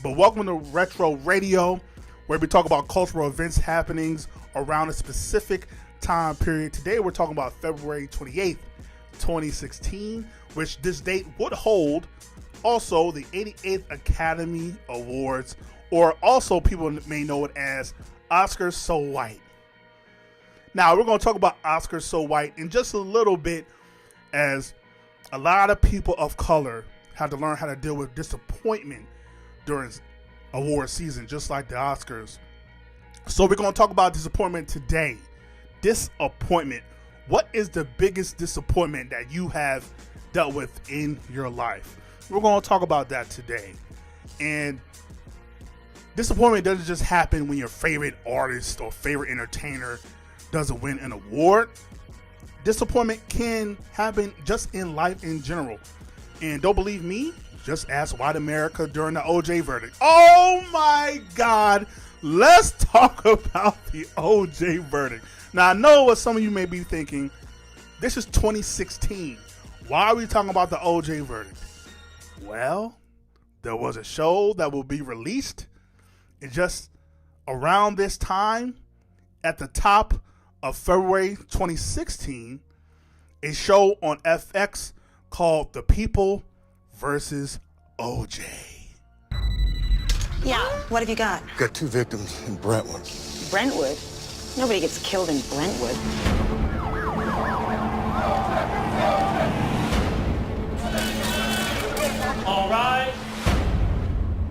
But welcome to Retro Radio, where we talk about cultural events happenings around a specific time period. Today we're talking about February 28th, 2016, which this date would hold also the 88th Academy Awards, or also people may know it as Oscars So White. Now, we're going to talk about Oscars So White in just a little bit, as a lot of people of color had to learn how to deal with disappointment during award season, just like the Oscars. So we're going to talk about disappointment today. Disappointment. What is the biggest disappointment that you have dealt with in your life? We're going to talk about that today. And disappointment doesn't just happen when your favorite artist or favorite entertainer doesn't win an award. Disappointment can happen just in life in general. And don't believe me? Just ask white America during the OJ verdict. Oh my God. Let's talk about the OJ verdict. Now, I know what some of you may be thinking. This is 2016. Why are we talking about the OJ verdict? Well, there was a show that will be released in just around this time, at the top of February 2016, a show on FX called The People versus OJ. Yeah, what have you got? Got 2 victims in Brentwood. Brentwood? Nobody gets killed in Brentwood. All right.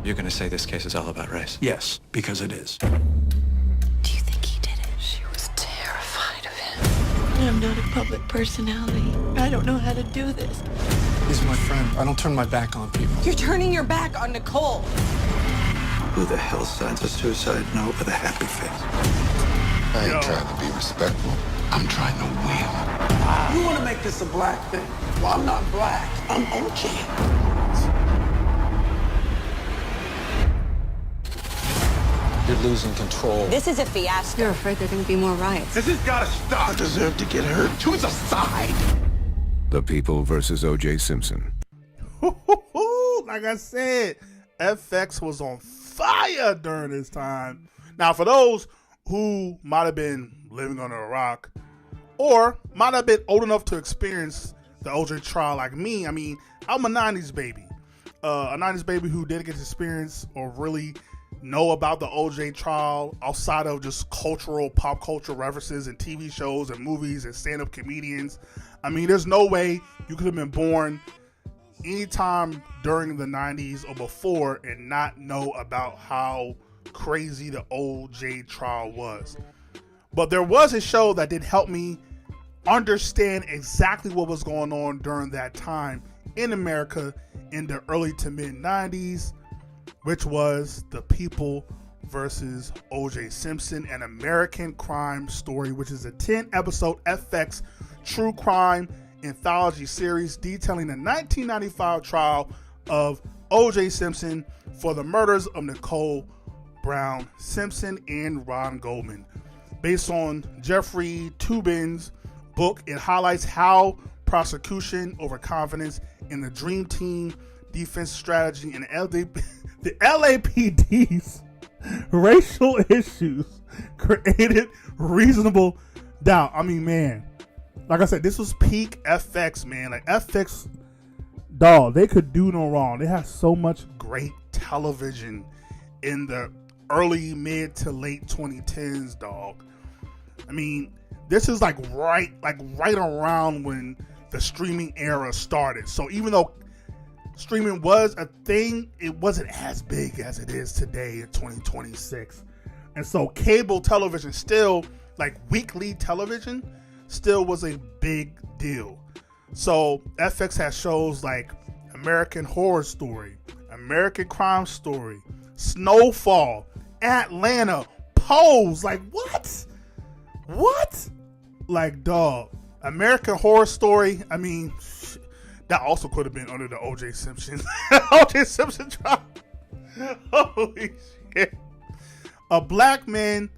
You're gonna say this case is all about race? Yes, because it is. Do you think he did it? She was terrified of him. I'm not a public personality. I don't know how to do this. He's my friend. I don't turn my back on people. You're turning your back on Nicole. Who the hell signs a suicide note with a happy face? I ain't trying to be respectful. I'm trying to win. You want to make this a black thing? Well, I'm not black. I'm OJ. You're losing control. This is a fiasco. You're afraid there are going to be more riots. This has got to stop. I deserve to get hurt. Choose a side. The People versus O.J. Simpson. Like I said, FX was on fire during this time. Now, for those who might have been living under a rock or might have been old enough to experience the OJ trial like me, I mean, I'm a 90s baby. A 90s baby who didn't get to experience or really know about the OJ trial outside of just pop culture references and TV shows and movies and stand-up comedians. I mean, there's no way you could have been born anytime during the 90s or before and not know about how crazy the OJ trial was. But there was a show that did help me understand exactly what was going on during that time in America in the early to mid 90s, which was The People versus O.J. Simpson, an American crime story, which is a 10-episode FX true crime anthology series detailing the 1995 trial of O.J. Simpson for the murders of Nicole Brown Simpson and Ron Goldman. Based on Jeffrey Toobin's book, it highlights how prosecution overconfidence in the Dream Team defense strategy and the LAPD's racial issues created reasonable doubt. I mean, man, like I said, this was peak FX, man. Like FX, dog, they could do no wrong. They had so much great television in the early, mid to late 2010s, dog. I mean, this is like right around when the streaming era started. So even though streaming was a thing, it wasn't as big as it is today in 2026. And so cable television still, like weekly television, still was a big deal. So FX has shows like American Horror Story, American Crime Story, Snowfall, Atlanta, Pose. Like what? What? Like, dog, American Horror Story, I mean, that also could have been under the O.J. Simpson trial. Holy shit. A black man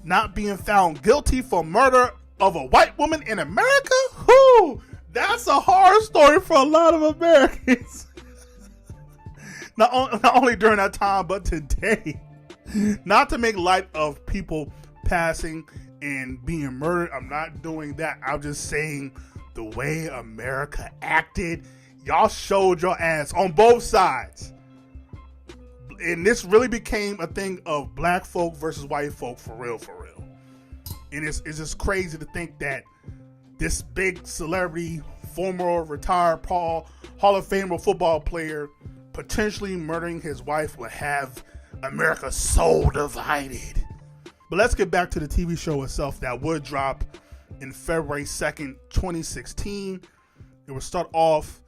not being found guilty for murder of a white woman in America? Whoo! That's a horror story for a lot of Americans. not only during that time, but today. Not to make light of people passing and being murdered. I'm not doing that. I'm just saying the way America acted. Y'all showed your ass on both sides. And this really became a thing of black folk versus white folk for real, for real. And it's just crazy to think that this big celebrity, former retired Hall of Famer football player, potentially murdering his wife would have America so divided. But let's get back to the TV show itself that would drop in February 2nd, 2016. It would start off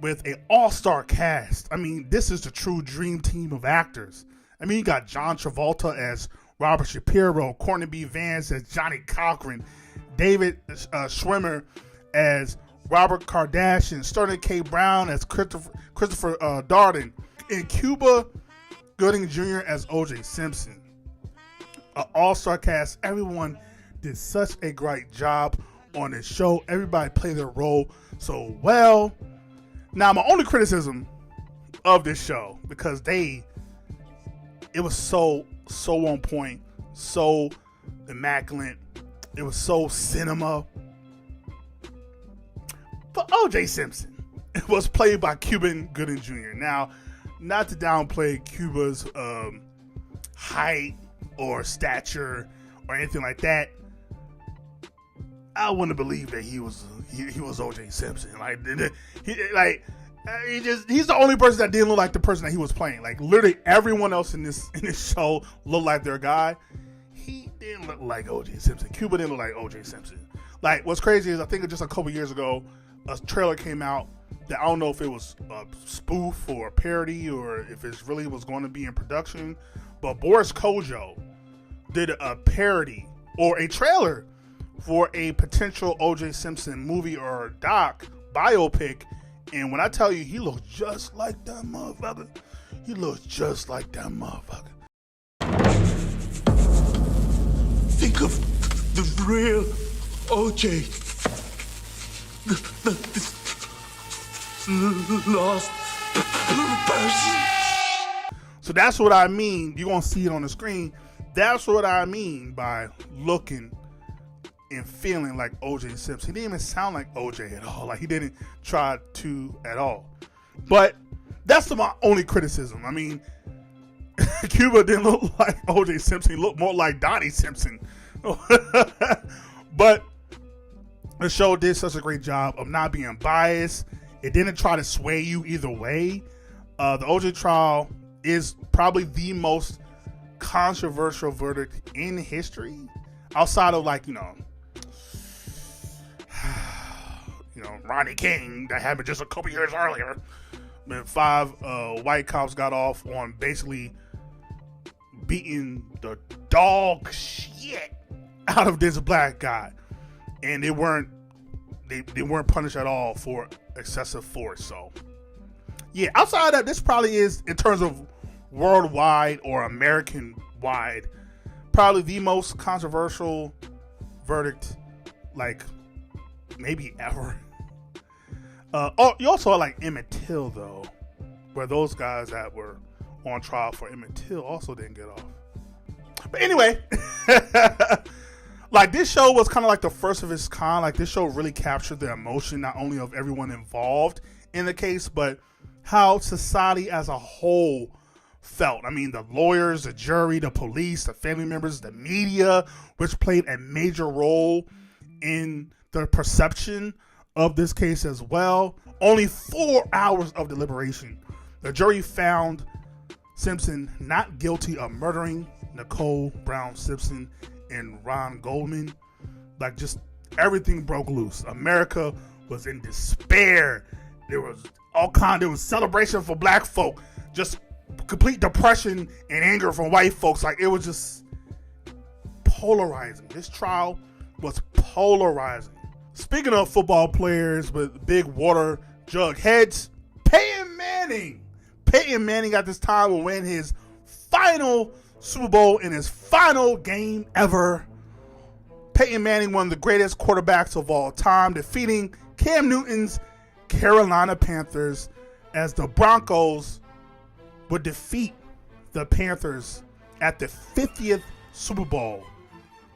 with an all-star cast. I mean, this is the true dream team of actors. I mean, you got John Travolta as Robert Shapiro, Courtney B. Vance as Johnny Cochran, David Schwimmer as Robert Kardashian, Sterling K. Brown as Christopher Darden, and Cuba Gooding Jr. as O.J. Simpson. An all-star cast. Everyone did such a great job on this show. Everybody played their role so well. Now, my only criticism of this show, because it was so on point, so immaculate, it was so cinema. But O.J. Simpson was played by Cuba Gooding Jr. Now, not to downplay Cuba's height or stature or anything like that, I wouldn't believe that he was O.J. Simpson. He's the only person that didn't look like the person that he was playing. Like, literally everyone else in this show looked like their guy. He didn't look like O.J. Simpson. Cuba didn't look like O.J. Simpson. Like, what's crazy is I think just a couple years ago, a trailer came out that I don't know if it was a spoof or a parody or if it really was going to be in production, but Boris Kojo did a parody or a trailer for a potential O.J. Simpson movie or biopic, and when I tell you he looks just like that motherfucker, Think of the real O.J. The lost person. So that's what I mean. You're going to see it on the screen. That's what I mean by looking and feeling like O.J. Simpson. He didn't even sound like O.J. at all. Like, he didn't try to at all. But that's my only criticism. I mean, Cuba didn't look like O.J. Simpson. He looked more like Donnie Simpson. But the show did such a great job of not being biased. It didn't try to sway you either way. The O.J. trial is probably the most controversial verdict in history, outside of, like, Rodney King, that happened just a couple years earlier, when 5 white cops got off on basically beating the dog shit out of this black guy, and they weren't punished at all for excessive force. So yeah, outside of that, this probably is, in terms of worldwide or American wide, probably the most controversial verdict, like, maybe ever. You also had, like, Emmett Till, though, where those guys that were on trial for Emmett Till also didn't get off. But anyway, like, this show was kind of like the first of its kind. Like, this show really captured the emotion not only of everyone involved in the case, but how society as a whole felt. I mean, the lawyers, the jury, the police, the family members, the media, which played a major role in the perception of this case as well. Only 4 hours of deliberation. The jury found Simpson not guilty of murdering Nicole Brown Simpson and Ron Goldman. Like, just everything broke loose. America was in despair. There was celebration for black folk, just complete depression and anger from white folks. Like, it was just polarizing. This trial was polarizing. Speaking of football players with big water jug heads, Peyton Manning at this time will win his final Super Bowl in his final game ever. Peyton Manning, one of the greatest quarterbacks of all time, defeating Cam Newton's Carolina Panthers as the Broncos would defeat the Panthers at the 50th Super Bowl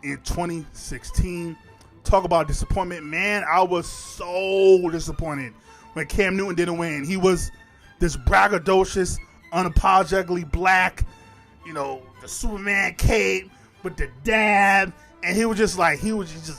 in 2016. Talk about disappointment. Man, I was so disappointed when Cam Newton didn't win. He was this braggadocious, unapologetically black, you know, the Superman cape with the dab, and he was just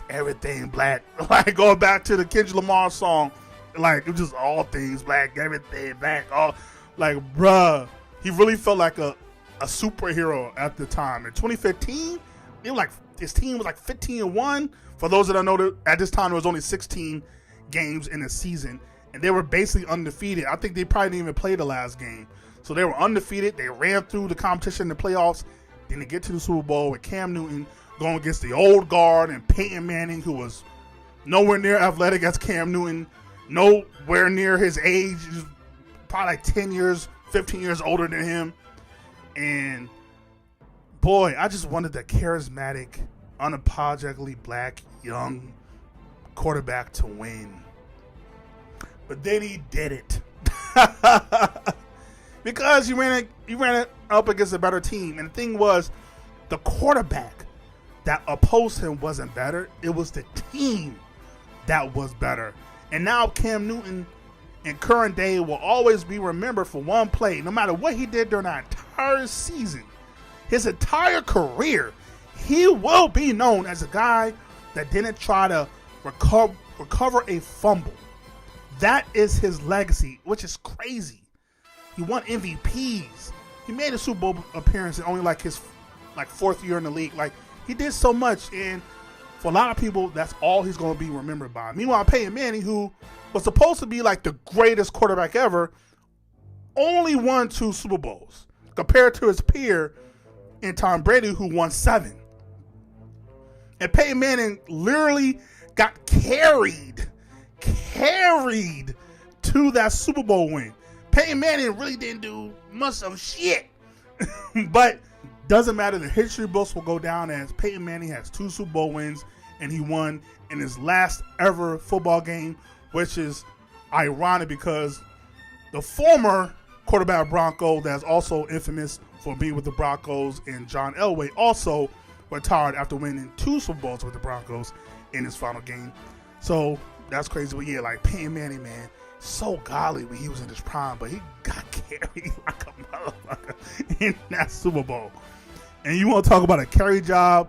everything black. Like, going back to the Kendrick Lamar song, like, it was just all things black, everything black, all, like, bruh, he really felt like a superhero at the time. In 2015, it was like, his team was like 15-1. For those that don't know, that at this time, there was only 16 games in a season, and they were basically undefeated. I think they probably didn't even play the last game. So they were undefeated. They ran through the competition in the playoffs. Then they get to the Super Bowl with Cam Newton going against the old guard and Peyton Manning, who was nowhere near athletic as Cam Newton, nowhere near his age, just probably like 10 years, 15 years older than him. And boy, I just wanted the charismatic, unapologetically black, young quarterback to win. But then he did it. Because he ran it up against a better team. And the thing was, the quarterback that opposed him wasn't better. It was the team that was better. And now Cam Newton in current day will always be remembered for one play. No matter what he did during that entire season, his entire career, he will be known as a guy that didn't try to recover a fumble. That is his legacy, which is crazy. He won MVPs. He made a Super Bowl appearance in only like his fourth year in the league. Like, he did so much, and for a lot of people, that's all he's going to be remembered by. Meanwhile, Peyton Manning, who was supposed to be like the greatest quarterback ever, only won 2 Super Bowls compared to his peer in Tom Brady, who won 7. And Peyton Manning literally got carried to that Super Bowl win. Peyton Manning really didn't do much of shit. But doesn't matter. The history books will go down as Peyton Manning has 2 Super Bowl wins, and he won in his last ever football game, which is ironic because the former quarterback Bronco that's also infamous for being with the Broncos, and John Elway, also retired after winning 2 Super Bowls with the Broncos in his final game. So that's crazy. But yeah, like Peyton Manning, man, so godly when he was in his prime, but he got carried like a motherfucker in that Super Bowl. And you want to talk about a carry job?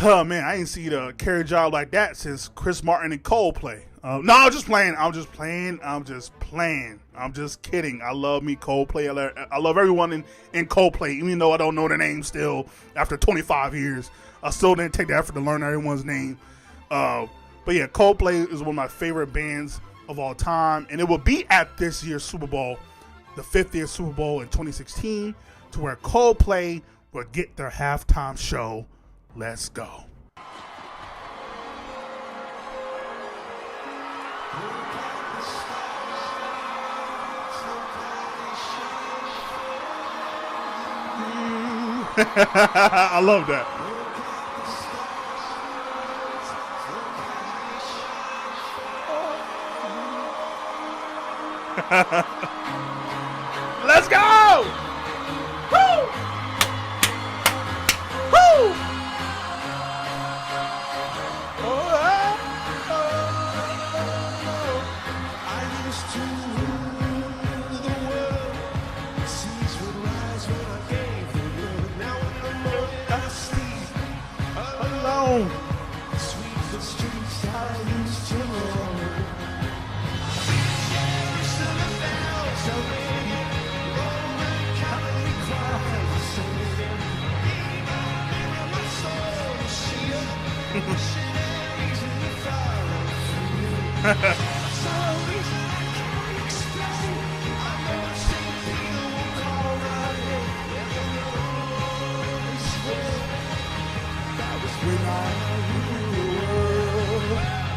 Oh man, I ain't seen a carry job like that since Chris Martin and Coldplay. No, I'm just playing. I'm just kidding. I love me Coldplay. I love everyone in Coldplay, even though I don't know their name still after 25 years. I still didn't take the effort to learn everyone's name. But yeah, Coldplay is one of my favorite bands of all time, and it will be at this year's Super Bowl, the 50th Super Bowl in 2016, to where Coldplay will get their halftime show. Let's go. I love that. Let's go! Woo! Woo! I used to rule the world. Seas would rise when I gave the word. Now in the morning I sleep alone. Sweep the streets I used to roam.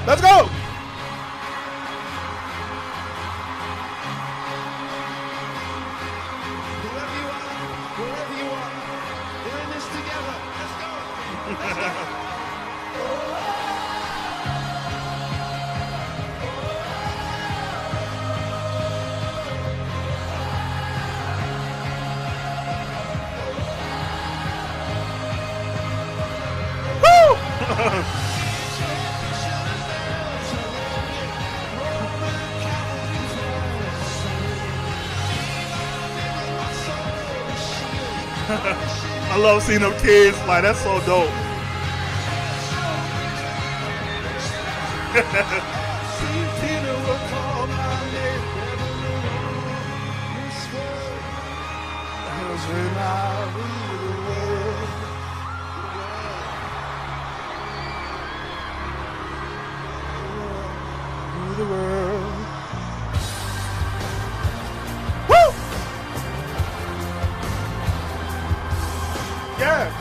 Let's go! Wherever you are, we're in this together. Let's go. Let's go. I love seeing them kids. Like, that's so dope. Woo! Yeah.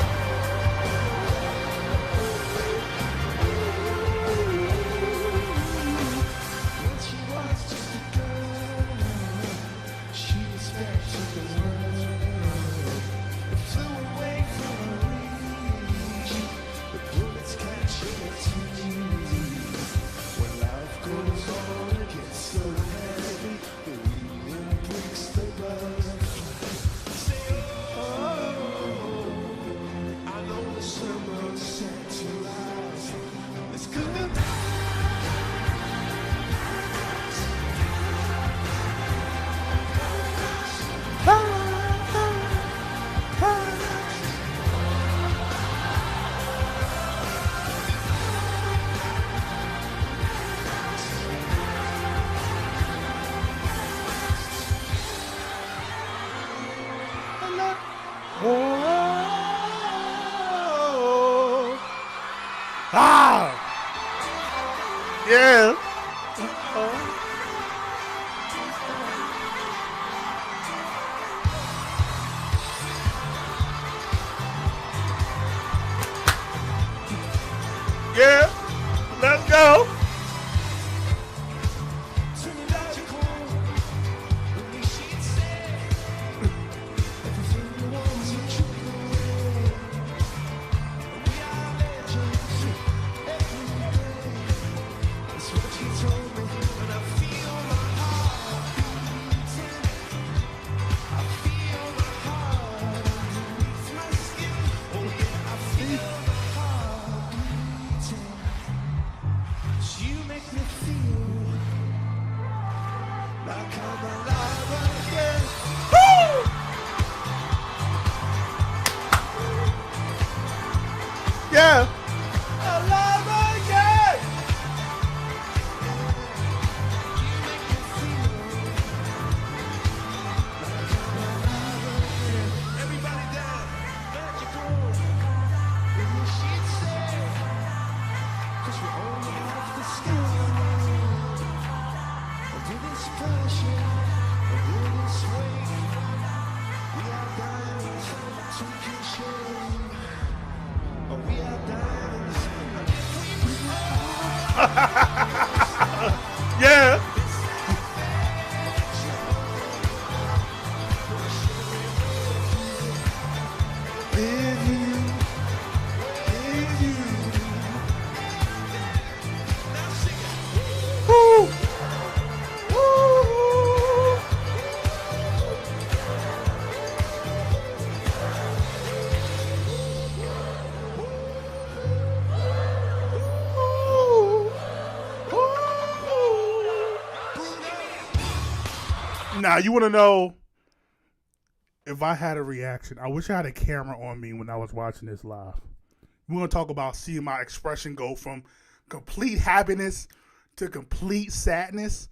Ah! Yeah. Yeah. Let's go. Yeah. Alive again. Everybody down, let you go. When you should say, 'cause we're only half the sky. Under this pressure, under this weight, we are diamonds to kill shame. We are diamonds. Yeah. With you, with you. Now sing it. Woo. Woo. Now, you want to know if I had a reaction? I wish I had a camera on me when I was watching this live. We're going to talk about seeing my expression go from complete happiness to complete sadness.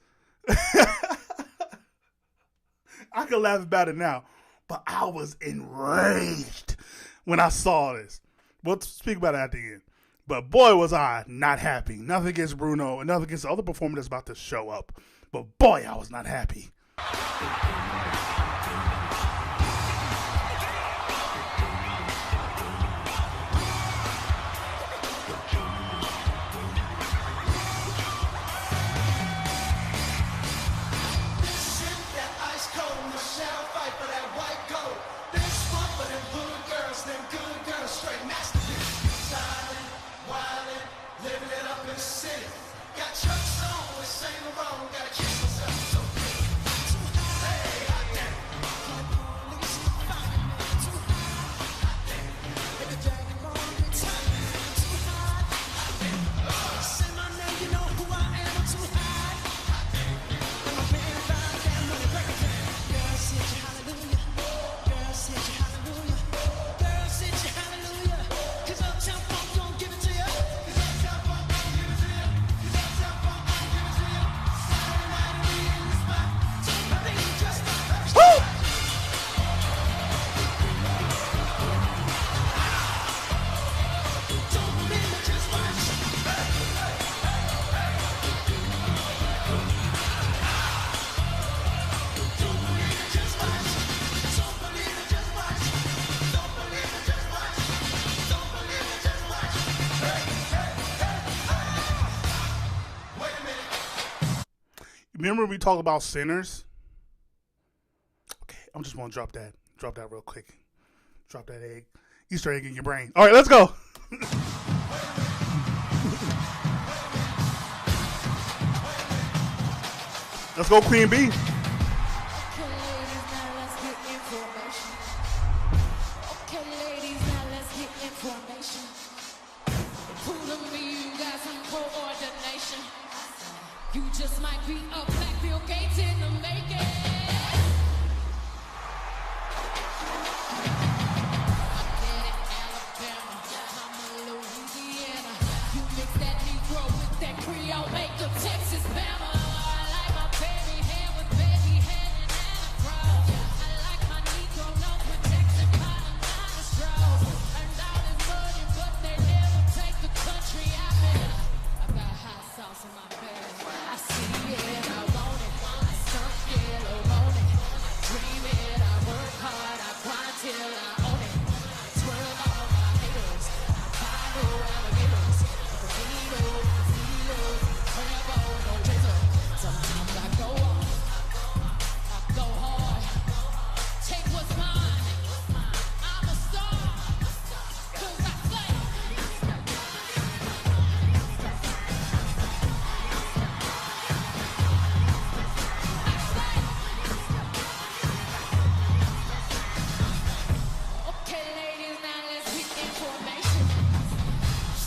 I can laugh about it now, but I was enraged when I saw this. We'll speak about it at the end. But boy, was I not happy. Nothing against Bruno and nothing against the other performer that's about to show up. But boy, I was not happy. Got trucks on with Saint Laurent, gotta kiss myself so good. Hey, I remember we talked about sinners? Okay, I'm just gonna drop that real quick. Drop that egg, Easter egg in your brain. All right, let's go. Let's go, Queen B. You just might be a black Bill Gates in the making. I'm dead in Alabama, I'm a Louisiana. You mix that Negro with that Creole, make a Texas Bama. I like my baby hair with baby hair and afro. I like my Negro nose with Jackson Pollock nostrils. Turned out it's money, but they never take the country out there. I got hot sauce in my bag. I see it, I want it. I stuck yellow on it. I dream it, I work hard, I grind till I own it. I twirl all my haters, I follow alligators. Casinos, Rambo, no razor. Sometimes I go off, I go hard. Take what's mine, I'm a star. 'Cause I play. Okay, ladies, now let's get information.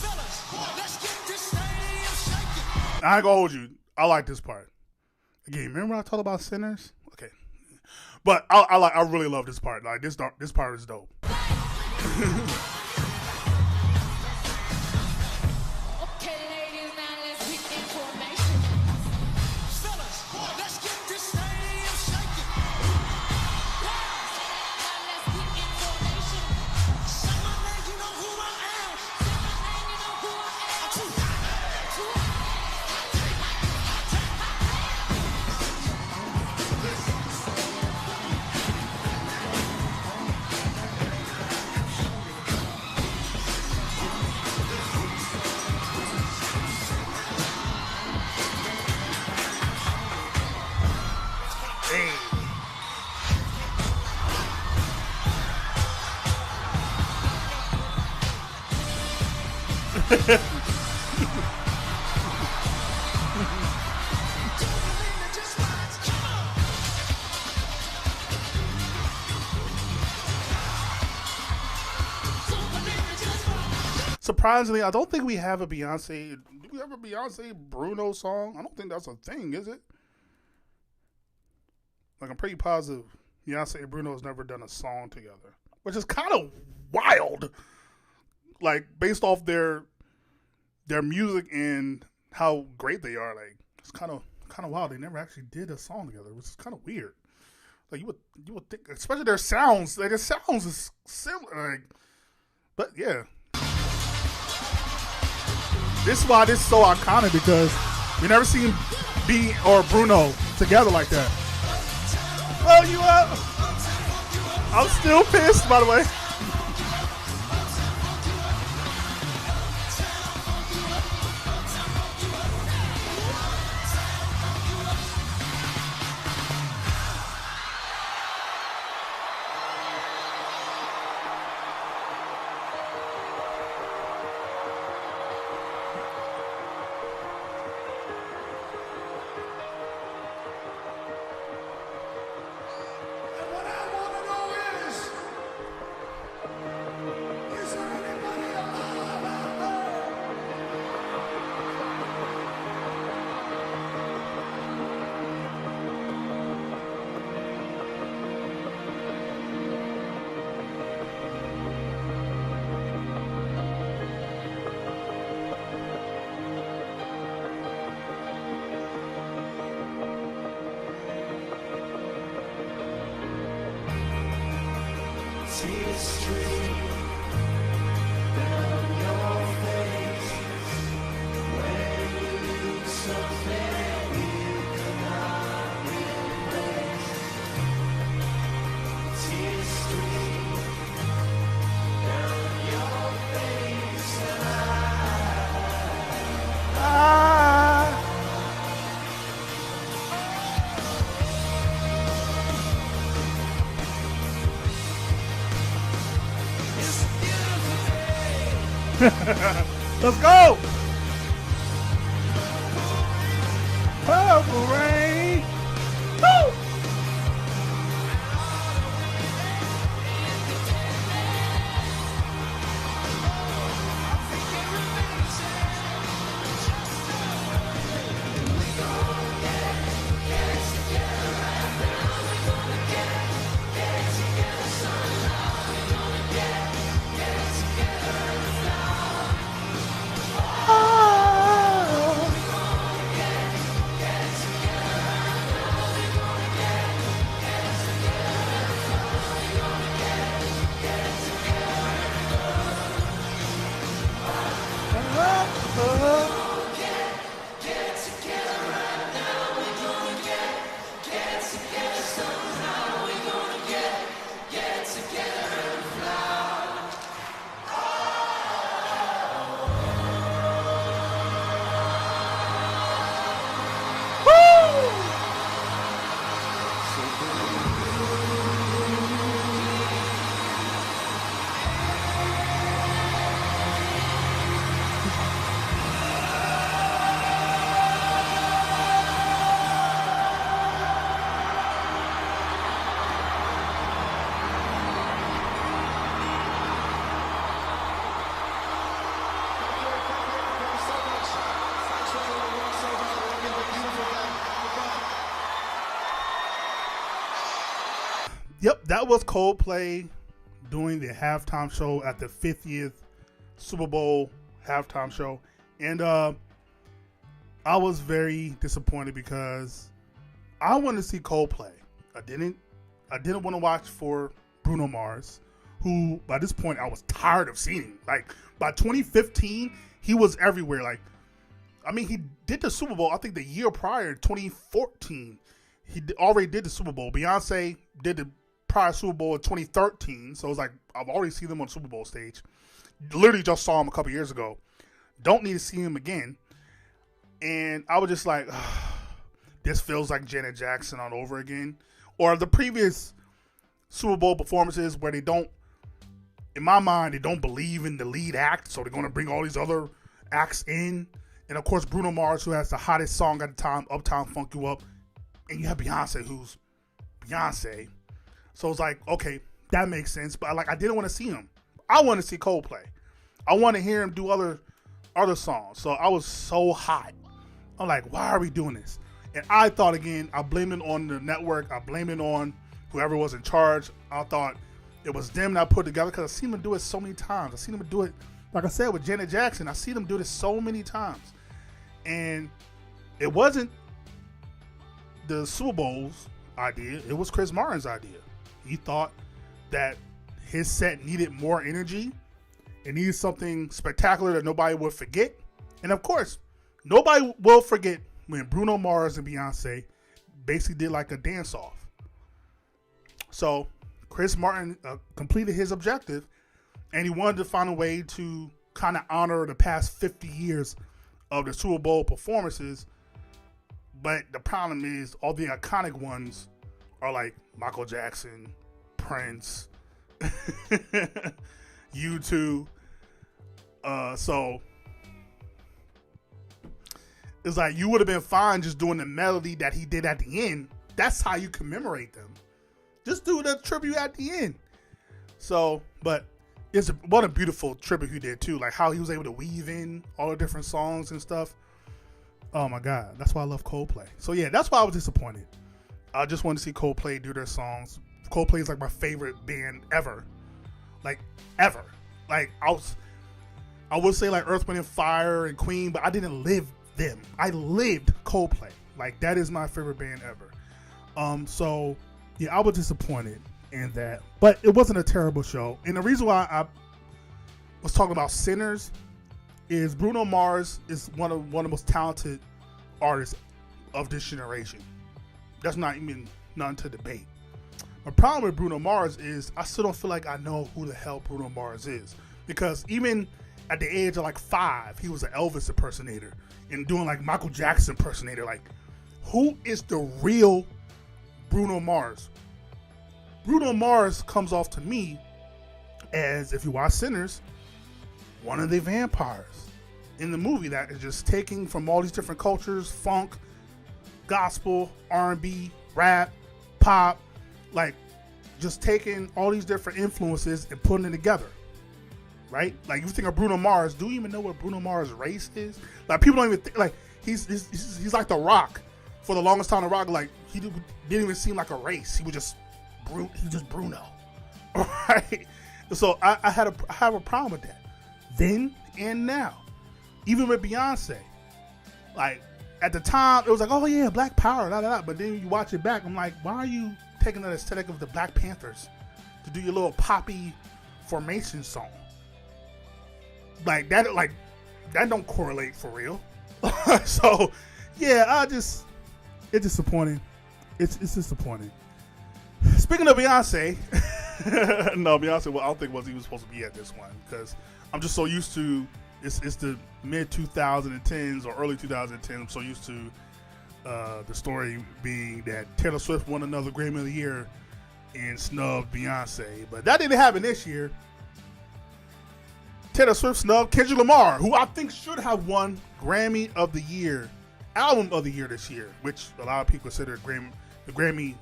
Fellas, let's get this stadium shaking. I ain't gonna hold you. I like this part. Again, remember I talked about sinners? Okay, but I really love this part. Like this part is dope. Okay, ladies, now let's get information. Fellas, let's get this stadium shaking. Now let's get information. Say my name, you know who I am. Say my name, you know who I am. I'm too hot. Too hot. Surprisingly, I don't think we have a Beyonce. Do we have a Beyonce Bruno song? I don't think that's a thing, is it? Like, I'm pretty positive Beyonce and Bruno has never done a song together, which is kind of wild. Like, based off their music and how great they are, like it's kind of wild. They never actually did a song together, which is kind of weird. Like you would think, especially their sounds. Like their sounds is similar. Like, but yeah. This is why this is so iconic, because we never seen B or Bruno together like that. Well, you up? I'm still pissed, by the way. Let's go. Purple rain. Woo! Yep, that was Coldplay doing the halftime show at the 50th Super Bowl halftime show. And I was very disappointed because I wanted to see Coldplay. I didn't want to watch for Bruno Mars, who by this point I was tired of seeing. Like by 2015, he was everywhere. Like, I mean, he did the Super Bowl, I think the year prior, 2014. He already did the Super Bowl. Beyonce did the prior Super Bowl in 2013. So it was like, I've already seen them on the Super Bowl stage. Literally just saw him a couple years ago. Don't need to see him again. And I was just like, this feels like Janet Jackson all over again. Or the previous Super Bowl performances where they don't, in my mind, they don't believe in the lead act. So they're going to bring all these other acts in. And of course, Bruno Mars, who has the hottest song at the time, Uptown Funk You Up. And you have Beyonce, who's Beyonce. So it's like, okay, that makes sense. But I didn't want to see him. I want to see Coldplay. I want to hear him do other songs. So I was so hot. I'm like, why are we doing this? And I thought again, I blamed it on the network. I blamed it on whoever was in charge. I thought it was them that put together because I've seen them do it so many times. I've seen them do it, like I said, with Janet Jackson. I've seen them do this so many times. And it wasn't the Super Bowl's idea. It was Chris Martin's idea. He thought that his set needed more energy. It needed something spectacular that nobody would forget. And of course, nobody will forget when Bruno Mars and Beyonce basically did like a dance-off. So Chris Martin completed his objective, and he wanted to find a way to kind of honor the past 50 years of the Super Bowl performances. But the problem is all the iconic ones are like Michael Jackson, Prince, U2. So it's like you would have been fine just doing the melody that he did at the end. That's how you commemorate them. Just do the tribute at the end. So, but what a beautiful tribute he did too. Like how he was able to weave in all the different songs and stuff. Oh my God, that's why I love Coldplay. So yeah, that's why I was disappointed. I just wanted to see Coldplay do their songs. Coldplay is like my favorite band ever. Like ever. Like I would say like Earth, Wind and Fire and Queen, but I didn't live them. I lived Coldplay. Like that is my favorite band ever. So yeah, I was disappointed in that, but it wasn't a terrible show. And the reason why I was talking about Sinners is Bruno Mars is one of the most talented artists of this generation. That's not even nothing to debate. My problem with Bruno Mars is I still don't feel like I know who the hell Bruno Mars is, because even at the age of like 5, he was an Elvis impersonator and doing like Michael Jackson impersonator. Like, who is the real Bruno Mars? Bruno Mars comes off to me as, if you watch Sinners, one of the vampires in the movie that is just taking from all these different cultures, funk, gospel, R&B, rap, pop, like just taking all these different influences and putting it together, right? Like you think of Bruno Mars, do you even know what Bruno Mars' race is? Like people don't even think, like he's like The Rock. For the longest time, The Rock, like he didn't even seem like a race. He was just Bruno, right? So I have a problem with that then and now. Even with Beyonce, like at the time it was like, oh yeah, Black Power, but then you watch it back, I'm like, why are you taking the aesthetic of the Black Panthers to do your little poppy formation song? Like that don't correlate for real. So yeah, it's disappointing. It's disappointing. Speaking of Beyonce, no, Beyonce, well, I don't think was even supposed to be at this one because I'm just so used to it's the mid 2010s or early 2010s. I'm so used to the story being that Taylor Swift won another Grammy of the Year and snubbed Beyonce, but that didn't happen this year. Taylor Swift snubbed Kendrick Lamar, who I think should have won Grammy of the Year, Album of the Year this year, which a lot of people consider the Grammy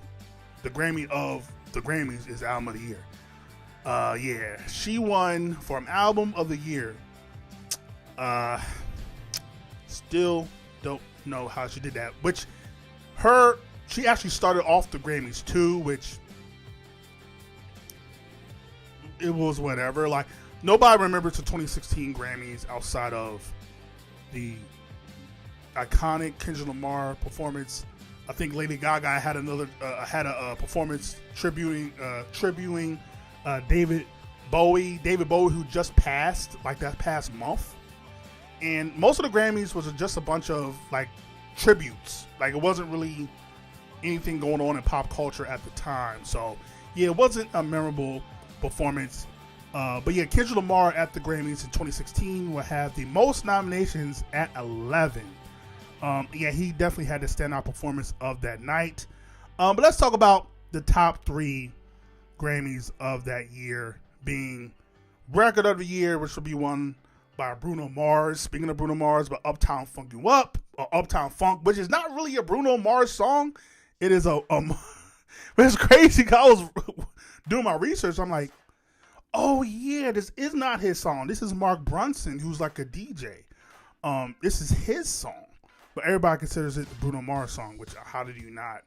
of the Grammys is Album of the Year. Yeah, she won for an Album of the Year. Still don't know how she did that. Which she actually started off the Grammys too, which it was whatever. Like nobody remembers the 2016 Grammys outside of the iconic Kendrick Lamar performance. I think Lady Gaga had a performance tributing David Bowie, who just passed like that past month. And most of the Grammys was just a bunch of like tributes. Like it wasn't really anything going on in pop culture at the time. So yeah, it wasn't a memorable performance. But yeah, Kendrick Lamar at the Grammys in 2016 will have the most nominations at 11. Yeah, he definitely had the standout performance of that night. But let's talk about the top 3 Grammys of that year, being Record of the Year, which will be won by Bruno Mars. Speaking of Bruno Mars, by Uptown Funk You Up, or Uptown Funk, which is not really a Bruno Mars song. It is but it's crazy because I was doing my research. I'm like, oh yeah, this is not his song. This is Mark Brunson, who's like a DJ. This is his song. But everybody considers it the Bruno Mars song, which how did you not?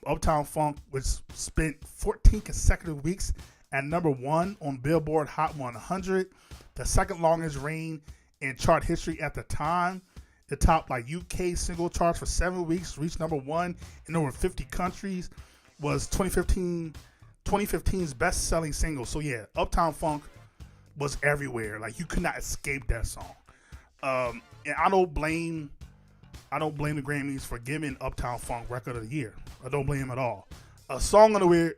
Uptown Funk was spent 14 consecutive weeks at number 1 on Billboard Hot 100, the second longest reign in chart history at the time. It topped like UK single charts for 7 weeks, reached number 1 in over 50 countries, was 2015's best-selling single. So yeah, Uptown Funk was everywhere. Like you could not escape that song. And I don't blame the Grammys for giving Uptown Funk Record of the Year. I don't blame them at all. Song of the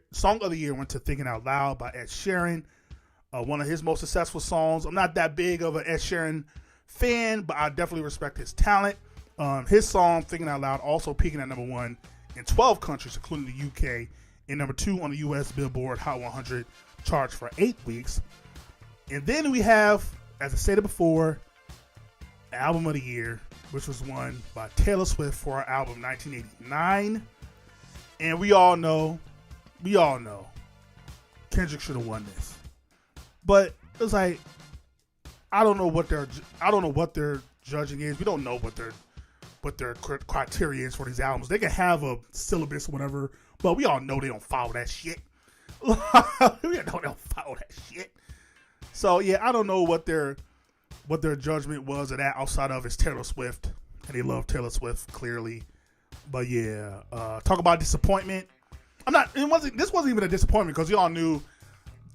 Year went to Thinking Out Loud by Ed Sheeran, one of his most successful songs. I'm not that big of an Ed Sheeran fan, but I definitely respect his talent. His song Thinking Out Loud also peaking at number 1 in 12 countries, including the UK, and number 2 on the US Billboard Hot 100 charts for 8 weeks. And then we have, as I stated before, Album of the Year, which was won by Taylor Swift for her album 1989. And we all know, Kendrick should have won this. But it's like, I don't know what their judging is. We don't know what their criteria is for these albums. They can have a syllabus or whatever, but we all know they don't follow that shit. We know they don't follow that shit. So yeah, I don't know what their judgment was of that outside of it's Taylor Swift, and they love Taylor Swift clearly. But yeah, talk about disappointment. This wasn't even a disappointment because y'all knew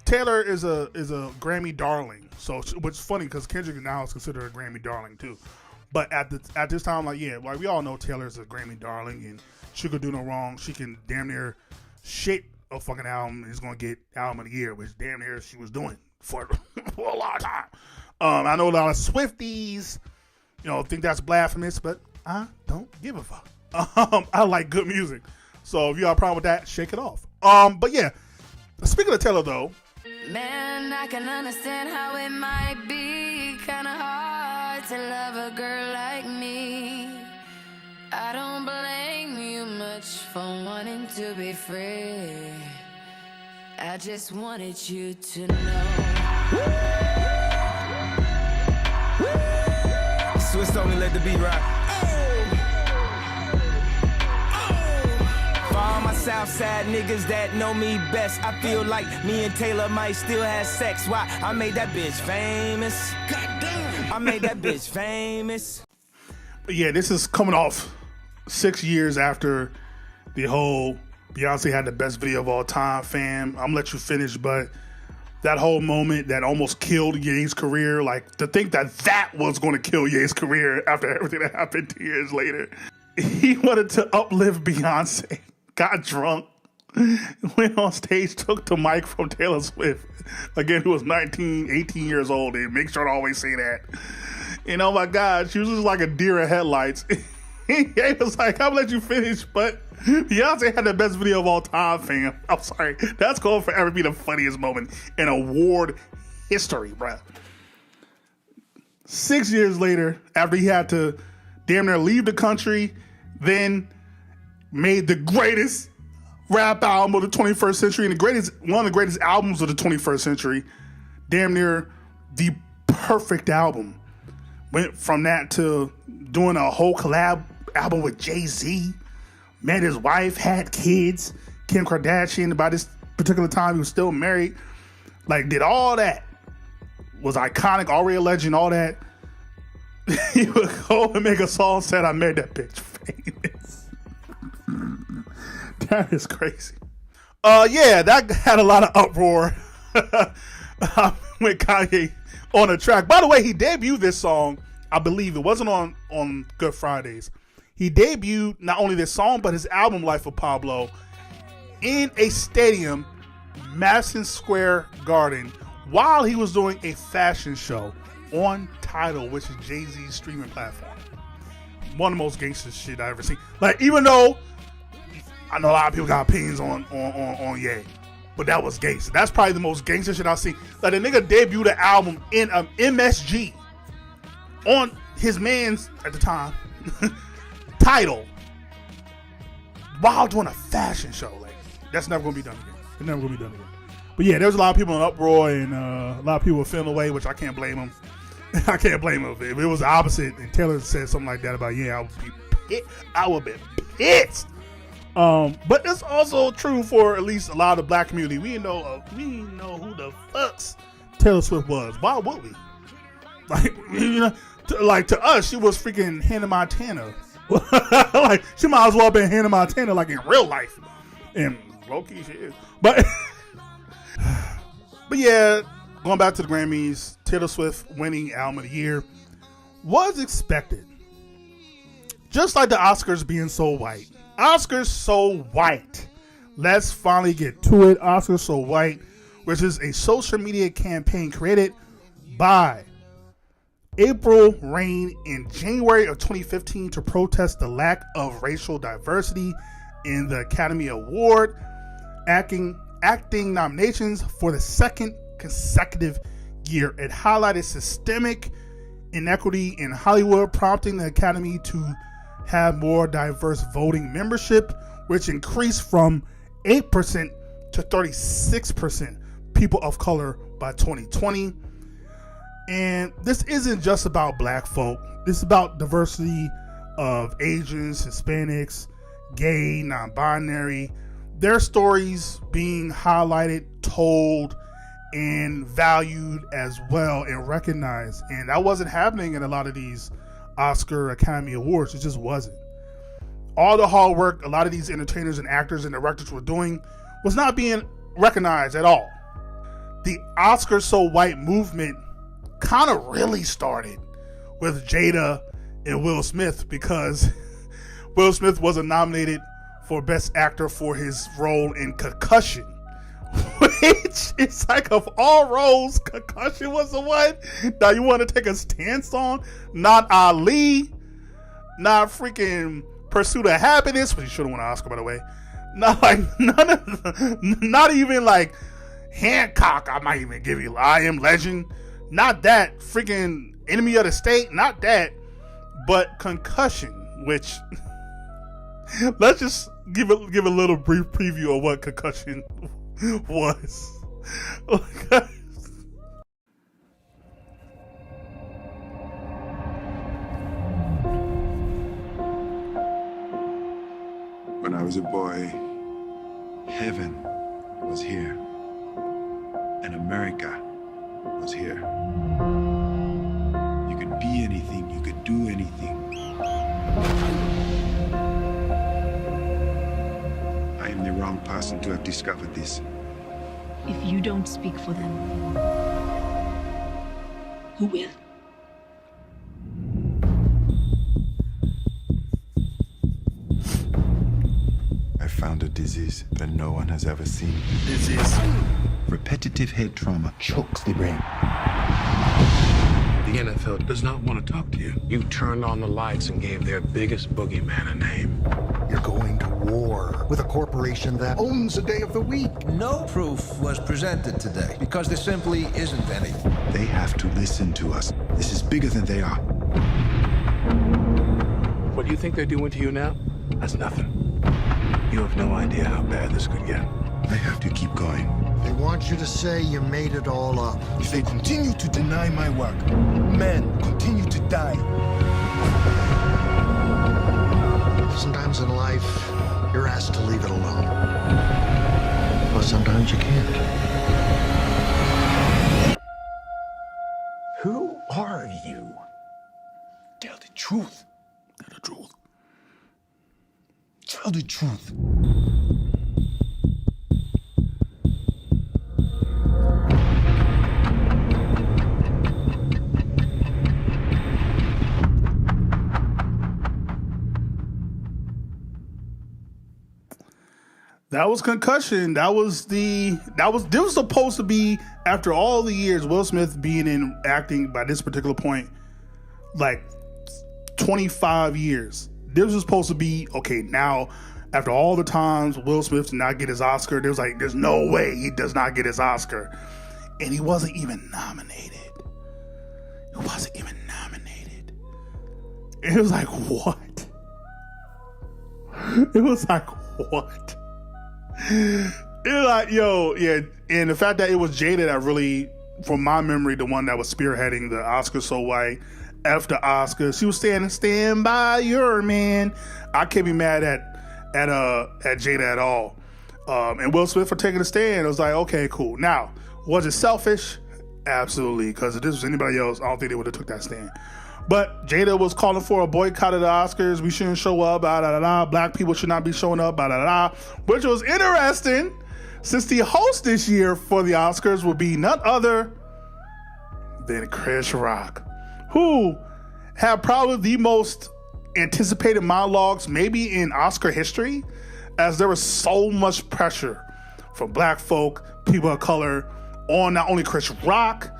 Taylor is a Grammy darling. So which is funny because Kendrick now is considered a Grammy darling too. But at this time, like yeah, like we all know Taylor's a Grammy darling and she could do no wrong. She can damn near shit a fucking album and is gonna get Album of the Year, which damn near she was doing for a long time. I know a lot of Swifties, think that's blasphemous, but I don't give a fuck. I like good music. So if you have a problem with that, shake it off. But yeah, speaking of Taylor though, Man, I can understand how it might be kinda hard to love a girl like me. I don't blame you much for wanting to be free. I just wanted you to know. Swiss only let the beat rock. For all my Southside niggas that know me best, I feel like me and Taylor might still have sex. Why? I made that bitch famous. Goddamn. I made that bitch famous. But yeah, this is coming off 6 years after the whole Beyonce had the best video of all time, fam. I'm gonna let you finish, but that whole moment that almost killed Ye's career, like to think that that was going to kill Ye's career after everything that happened 2 years later. He wanted to uplift Beyonce, got drunk, went on stage, took the mic from Taylor Swift, again, who was 19, 18 years old, and make sure to always say that. And oh my God, she was just like a deer in headlights. He was like, I'm gonna let you finish, but Beyonce had the best video of all time, fam. I'm sorry. That's going to forever be the funniest moment in award history, bruh. 6 years later, after he had to damn near leave the country, then made the greatest rap album of the 21st century and one of the greatest albums of the 21st century, damn near the perfect album. Went from that to doing a whole collab album with Jay-Z. Met his wife, had kids, Kim Kardashian. By this particular time, he was still married. Like, did all that. Was iconic, already a legend, all that. He would go and make a song said, I made that bitch famous. That is crazy. Yeah, that had a lot of uproar with Kanye on the track. By the way, he debuted this song, I believe it wasn't on Good Fridays. He debuted not only this song, but his album Life of Pablo in a stadium, Madison Square Garden, while he was doing a fashion show on Tidal, which is Jay-Z's streaming platform. One of the most gangster shit I ever seen. Like, even though I know a lot of people got opinions on Ye, but that was gangster. That's probably the most gangster shit I've seen. Like, the nigga debuted the album in MSG on his man's, at the time, Tidal while doing a fashion show. Like, that's never gonna be done again. It's never gonna be done again. But yeah, there's a lot of people in uproar, and a lot of people were feeling away, which I can't blame them. I can't blame them. If it was the opposite and Taylor said something like that about I would be pissed. But it's also true for at least a lot of the black community. We know who the fucks Taylor Swift was. Why would we? Like, you know, to us, she was freaking Hannah Montana. Like, she might as well have been Hannah Montana, like, in real life. And low-key she is. But yeah, going back to the Grammys, Taylor Swift winning Album of the Year was expected. Just like the Oscars being so white. Oscars So White. Let's finally get to it. Oscars So White, which is a social media campaign created by April Reign in January of 2015 to protest the lack of racial diversity in the Academy Award, acting nominations for the second consecutive year. It highlighted systemic inequity in Hollywood, prompting the Academy to have more diverse voting membership, which increased from 8% to 36% people of color by 2020. And this isn't just about black folk. This is about diversity of Asians, Hispanics, gay, non-binary. Their stories being highlighted, told, and valued as well and recognized. And that wasn't happening in a lot of these Oscar Academy Awards. It just wasn't. All the hard work a lot of these entertainers and actors and directors were doing was not being recognized at all. The Oscar So White movement kind of really started with Jada and Will Smith, because Will Smith wasn't nominated for Best Actor for his role in Concussion, which is like, of all roles, Concussion was the one that you want to take a stance on. Not Ali, not freaking Pursuit of Happiness, which he should have won an Oscar, by the way. Not even like Hancock, I might even give you I Am Legend. Not that. Freaking Enemy of the State, not that. But Concussion, which let's just give a little brief preview of what Concussion was. When I was a boy, heaven was here, and America was here. You could be anything, you could do anything. I am the wrong person to have discovered this. If you don't speak for them, who will? I found a disease that no one has ever seen. Disease. Repetitive head trauma chokes the brain. The NFL does not want to talk to you. You turned on the lights and gave their biggest boogeyman a name. You're going to war with a corporation that owns a day of the week. No proof was presented today because there simply isn't any. They have to listen to us. This is bigger than they are. What do you think they're doing to you now? That's nothing. You have no idea how bad this could get. I have to keep going. They want you to say you made it all up. If they continue to deny my work, men continue to die. Sometimes in life, you're asked to leave it alone. But sometimes you can't. Who are you? Tell the truth. Tell the truth. Tell the truth. That was Concussion. This was supposed to be, after all the years Will Smith being in acting by this particular point, like 25 years. This was supposed to be, okay, now after all the times Will Smith did not get his Oscar, there's no way he does not get his Oscar. And he wasn't even nominated. He wasn't even nominated. It was like, what? It was like, what? It was like, yo, yeah. And the fact that it was Jada that really, from my memory, the one that was spearheading the Oscars So White, after Oscars, she was stand by your man. I can't be mad at Jada at all. And Will Smith for taking a stand. It was like, okay, cool. Now, was it selfish? Absolutely. Because if this was anybody else, I don't think they would have took that stand. But Jada was calling for a boycott of the Oscars. We shouldn't show up, blah, blah, blah, blah. Black people should not be showing up, blah, blah, blah. Which was interesting, since the host this year for the Oscars will be none other than Chris Rock, who had probably the most anticipated monologues maybe in Oscar history, as there was so much pressure from black folk, people of color, on not only Chris Rock,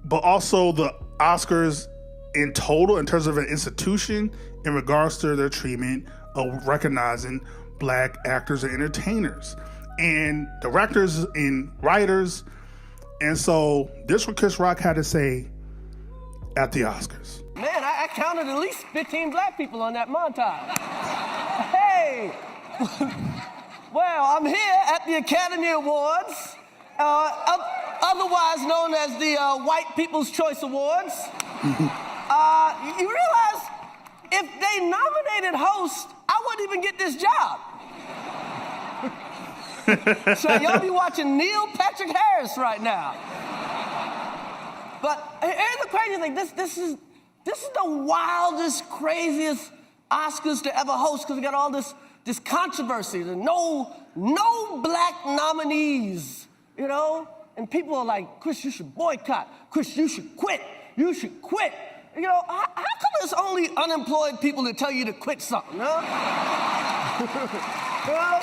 but also the Oscars in total, in terms of an institution, in regards to their treatment of recognizing black actors and entertainers and directors and writers. And so this is what Chris Rock had to say at the Oscars. Man, I counted at least 15 black people on that montage. Hey! Well, I'm here at the Academy Awards, otherwise known as the White People's Choice Awards. You realize if they nominated host, I wouldn't even get this job. So y'all be watching Neil Patrick Harris right now. But here's the crazy thing. This is the wildest, craziest Oscars to ever host, because we got all this controversy. There's no black nominees, you know? And people are like, Chris, you should boycott. Chris, you should quit. You should quit. You know, how come it's only unemployed people that tell you to quit something, huh? You know?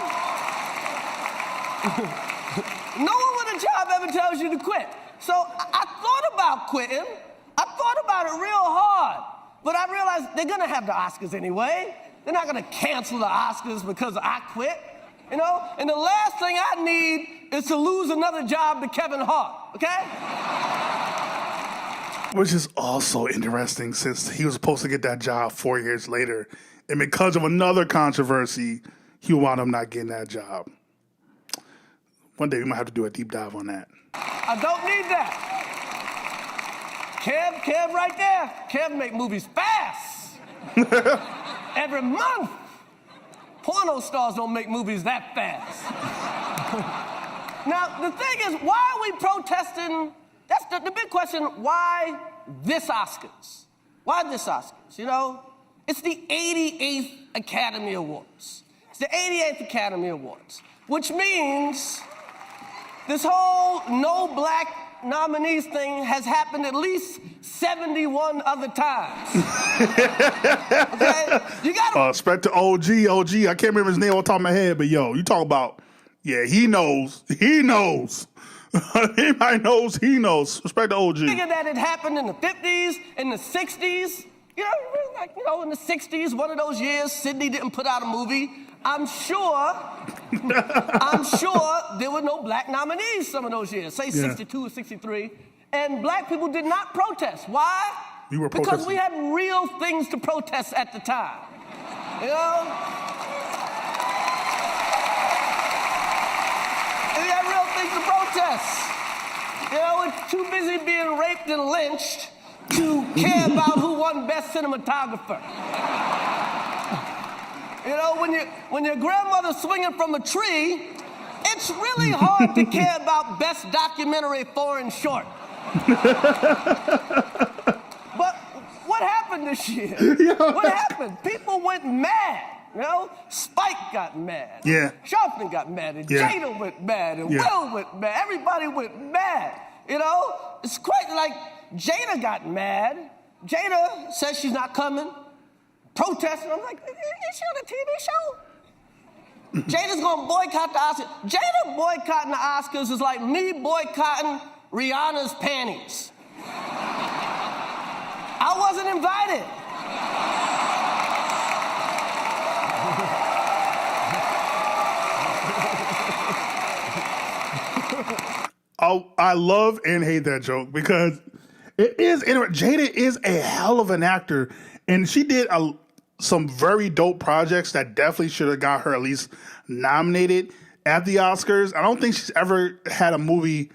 No one with a job ever tells you to quit. So I thought about quitting. I thought about it real hard. But I realized they're gonna have the Oscars anyway. They're not gonna cancel the Oscars because I quit, you know? And the last thing I need is to lose another job to Kevin Hart, okay? Which is also interesting since he was supposed to get that job 4 years later. And because of another controversy, he wound up not getting that job. One day we might have to do a deep dive on that. I don't need that. Kev right there. Kev make movies fast. Every month. Porno stars don't make movies that fast. Now, the thing is, why are we protesting? That's the big question. Why this Oscars? Why this Oscars? You know, it's the 88th Academy Awards. It's the 88th Academy Awards, which means this whole no black nominees thing has happened at least 71 other times. Okay? You gotta... Respect to OG. I can't remember his name on the top of my head, but yo, you talk about, yeah, he knows. He knows. Anybody knows, he knows. Respect to OG. Figure that it happened in the 50s, in the 60s. You know, in the 60s, one of those years, Sydney didn't put out a movie. I'm sure there were no black nominees some of those years, say 62 or 63, and black people did not protest. Why? You were because protesting. we had real things to protest at the time. You know? We had real things to protest. You know, we're too busy being raped and lynched to care about who won Best Cinematographer. You know, when your grandmother's swinging from a tree, it's really hard to care about Best Documentary Foreign Short. But what happened this year? What happened? People went mad. You know, Spike got mad. Yeah. Sharpton got mad. And Jada went mad. And Will went mad. Everybody went mad. You know, it's quite like Jada got mad. Jada says she's not coming. Protesting. I'm like, is she on a TV show? Jada's gonna boycott the Oscars. Jada boycotting the Oscars is like me boycotting Rihanna's panties. I wasn't invited. I love and hate that joke because it is interesting. Jada is a hell of an actor, and she did some very dope projects that definitely should have got her at least nominated at the Oscars. I don't think she's ever had a movie,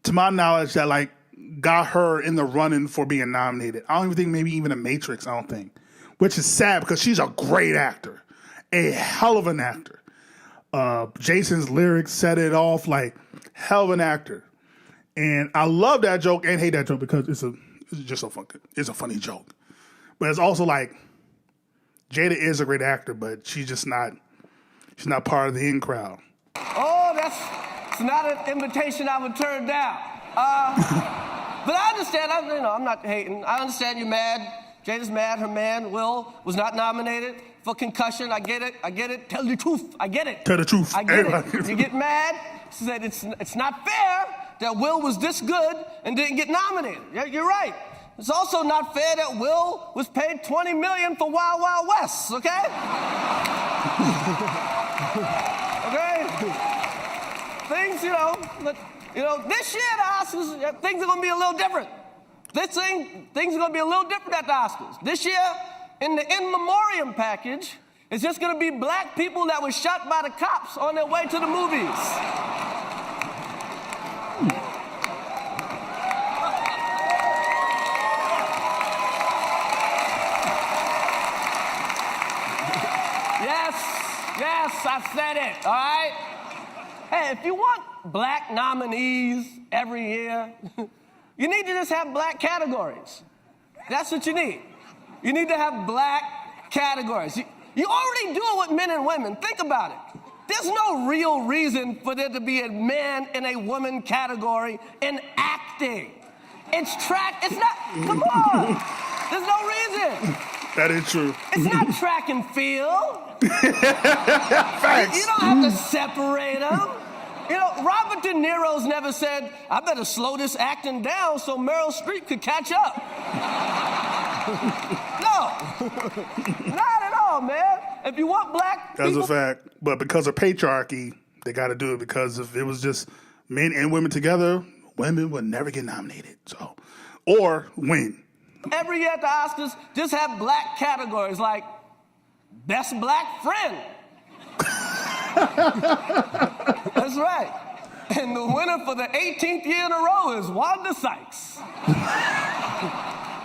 to my knowledge, that like got her in the running for being nominated. I don't even think maybe even The Matrix, I don't think. Which is sad because she's a great actor. A hell of an actor. Jason's lyrics set it off like hell of an actor. And I love that joke and hate that joke because it's just so funny. It's a funny joke. But it's also like Jada is a great actor, but she's not part of the in crowd. Oh, it's not an invitation I would turn down. But I understand. I'm not hating. I understand you're mad. Jada's mad. Her man, Will, was not nominated for Concussion. I get it. Tell the truth. I get it. Tell the truth. I get it. You get mad. She said it's not fair that Will was this good and didn't get nominated. Yeah, you're right. It's also not fair that Will was paid $20 million for Wild Wild West, okay? Okay? Things, this year the Oscars, things are gonna be a little different. Things are gonna be a little different at the Oscars. This year, in the in memoriam package, it's just gonna be black people that were shot by the cops on their way to the movies. Yes, I said it, all right? Hey, if you want black nominees every year, you need to just have black categories. That's what you need. You need to have black categories. You already do it with men and women. Think about it. There's no real reason for there to be a man and a woman category in acting. It's not, come on. There's no reason. That is true. It's not track and field. Facts. You don't have to separate them. Robert De Niro's never said, I better slow this acting down so Meryl Streep could catch up. No. Not at all, man. If you want black That's people... a fact. But because of patriarchy, They got to do it because if it was just men and women together, women would never get nominated. So, or win. Every year at the Oscars, just have black categories like Best Black Friend. That's right. And the winner for the 18th year in a row is Wanda Sykes.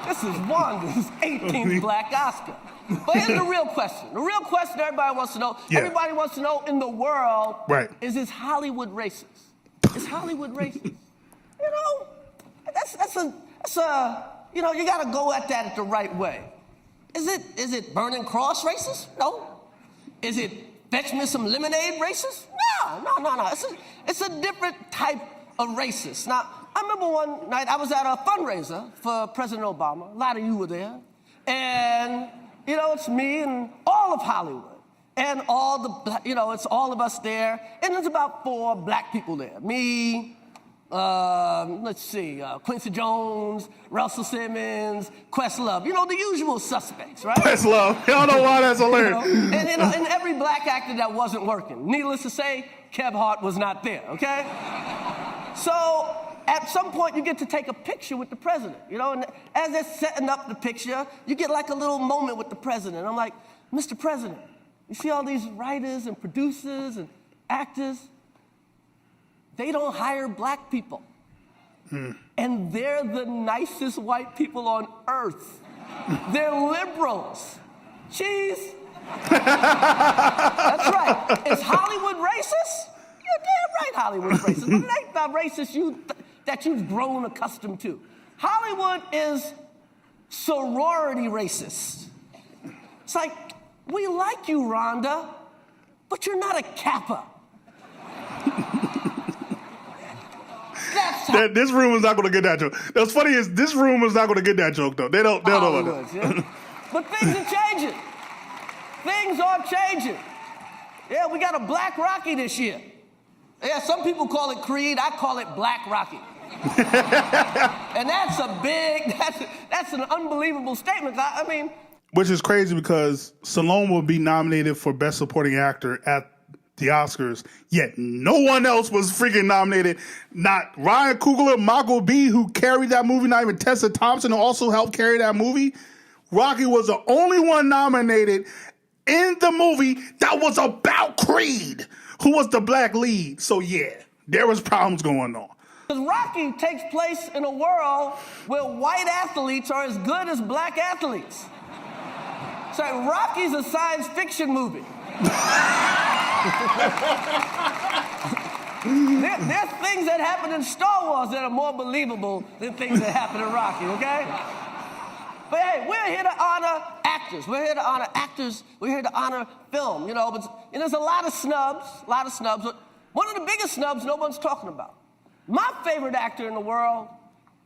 This is Wanda's 18th Black Oscar. But here's the real question. The real question everybody wants to know. Yeah. Everybody wants to know in the world, right, is Hollywood racist? Is Hollywood racist? You know, that's a you know, you gotta go at that the right way. Is it Burning Cross racist? No. Is it fetch me some lemonade racist? No. It's a different type of racist. Now, I remember one night I was at a fundraiser for President Obama. A lot of you were there. And, you know, it's me and all of Hollywood. And it's all of us there. And there's about 4 black people there. Me, Quincy Jones, Russell Simmons, Questlove. You know, the usual suspects, right? Questlove. I don't know why that's hilarious. And every black actor that wasn't working. Needless to say, Kev Hart was not there, okay? So at some point, you get to take a picture with the president, you know? And as they're setting up the picture, you get like a little moment with the president. I'm like, Mr. President, you see all these writers and producers and actors? They don't hire black people. And they're the nicest white people on earth. They're liberals. Cheese. That's right. Is Hollywood racist? You're damn right Hollywood's racist. But it ain't the racist that you've grown accustomed to. Hollywood is sorority racist. It's like, we like you, Rhonda, but you're not a Kappa. This room is not going to get that joke. What's funny is this room is not going to get that joke, though. They'll know that. Yeah. But things are changing. Things are changing. Yeah, we got a Black Rocky this year. Yeah, some people call it Creed. I call it Black Rocky. And that's an unbelievable statement. I mean... Which is crazy because Stallone will be nominated for Best Supporting Actor at the Oscars, yet no one else was freaking nominated. Not Ryan Coogler, Michael B., who carried that movie, not even Tessa Thompson, who also helped carry that movie. Rocky was the only one nominated in the movie that was about Creed, who was the black lead. So yeah, there was problems going on. Because Rocky takes place in a world where white athletes are as good as black athletes. So Rocky's a science fiction movie. There's things that happen in Star Wars that are more believable than things that happen in Rocky, okay? But hey, we're here to honor actors. We're here to honor actors. We're here to honor film, you know. But there's a lot of snubs. But one of the biggest snubs no one's talking about. My favorite actor in the world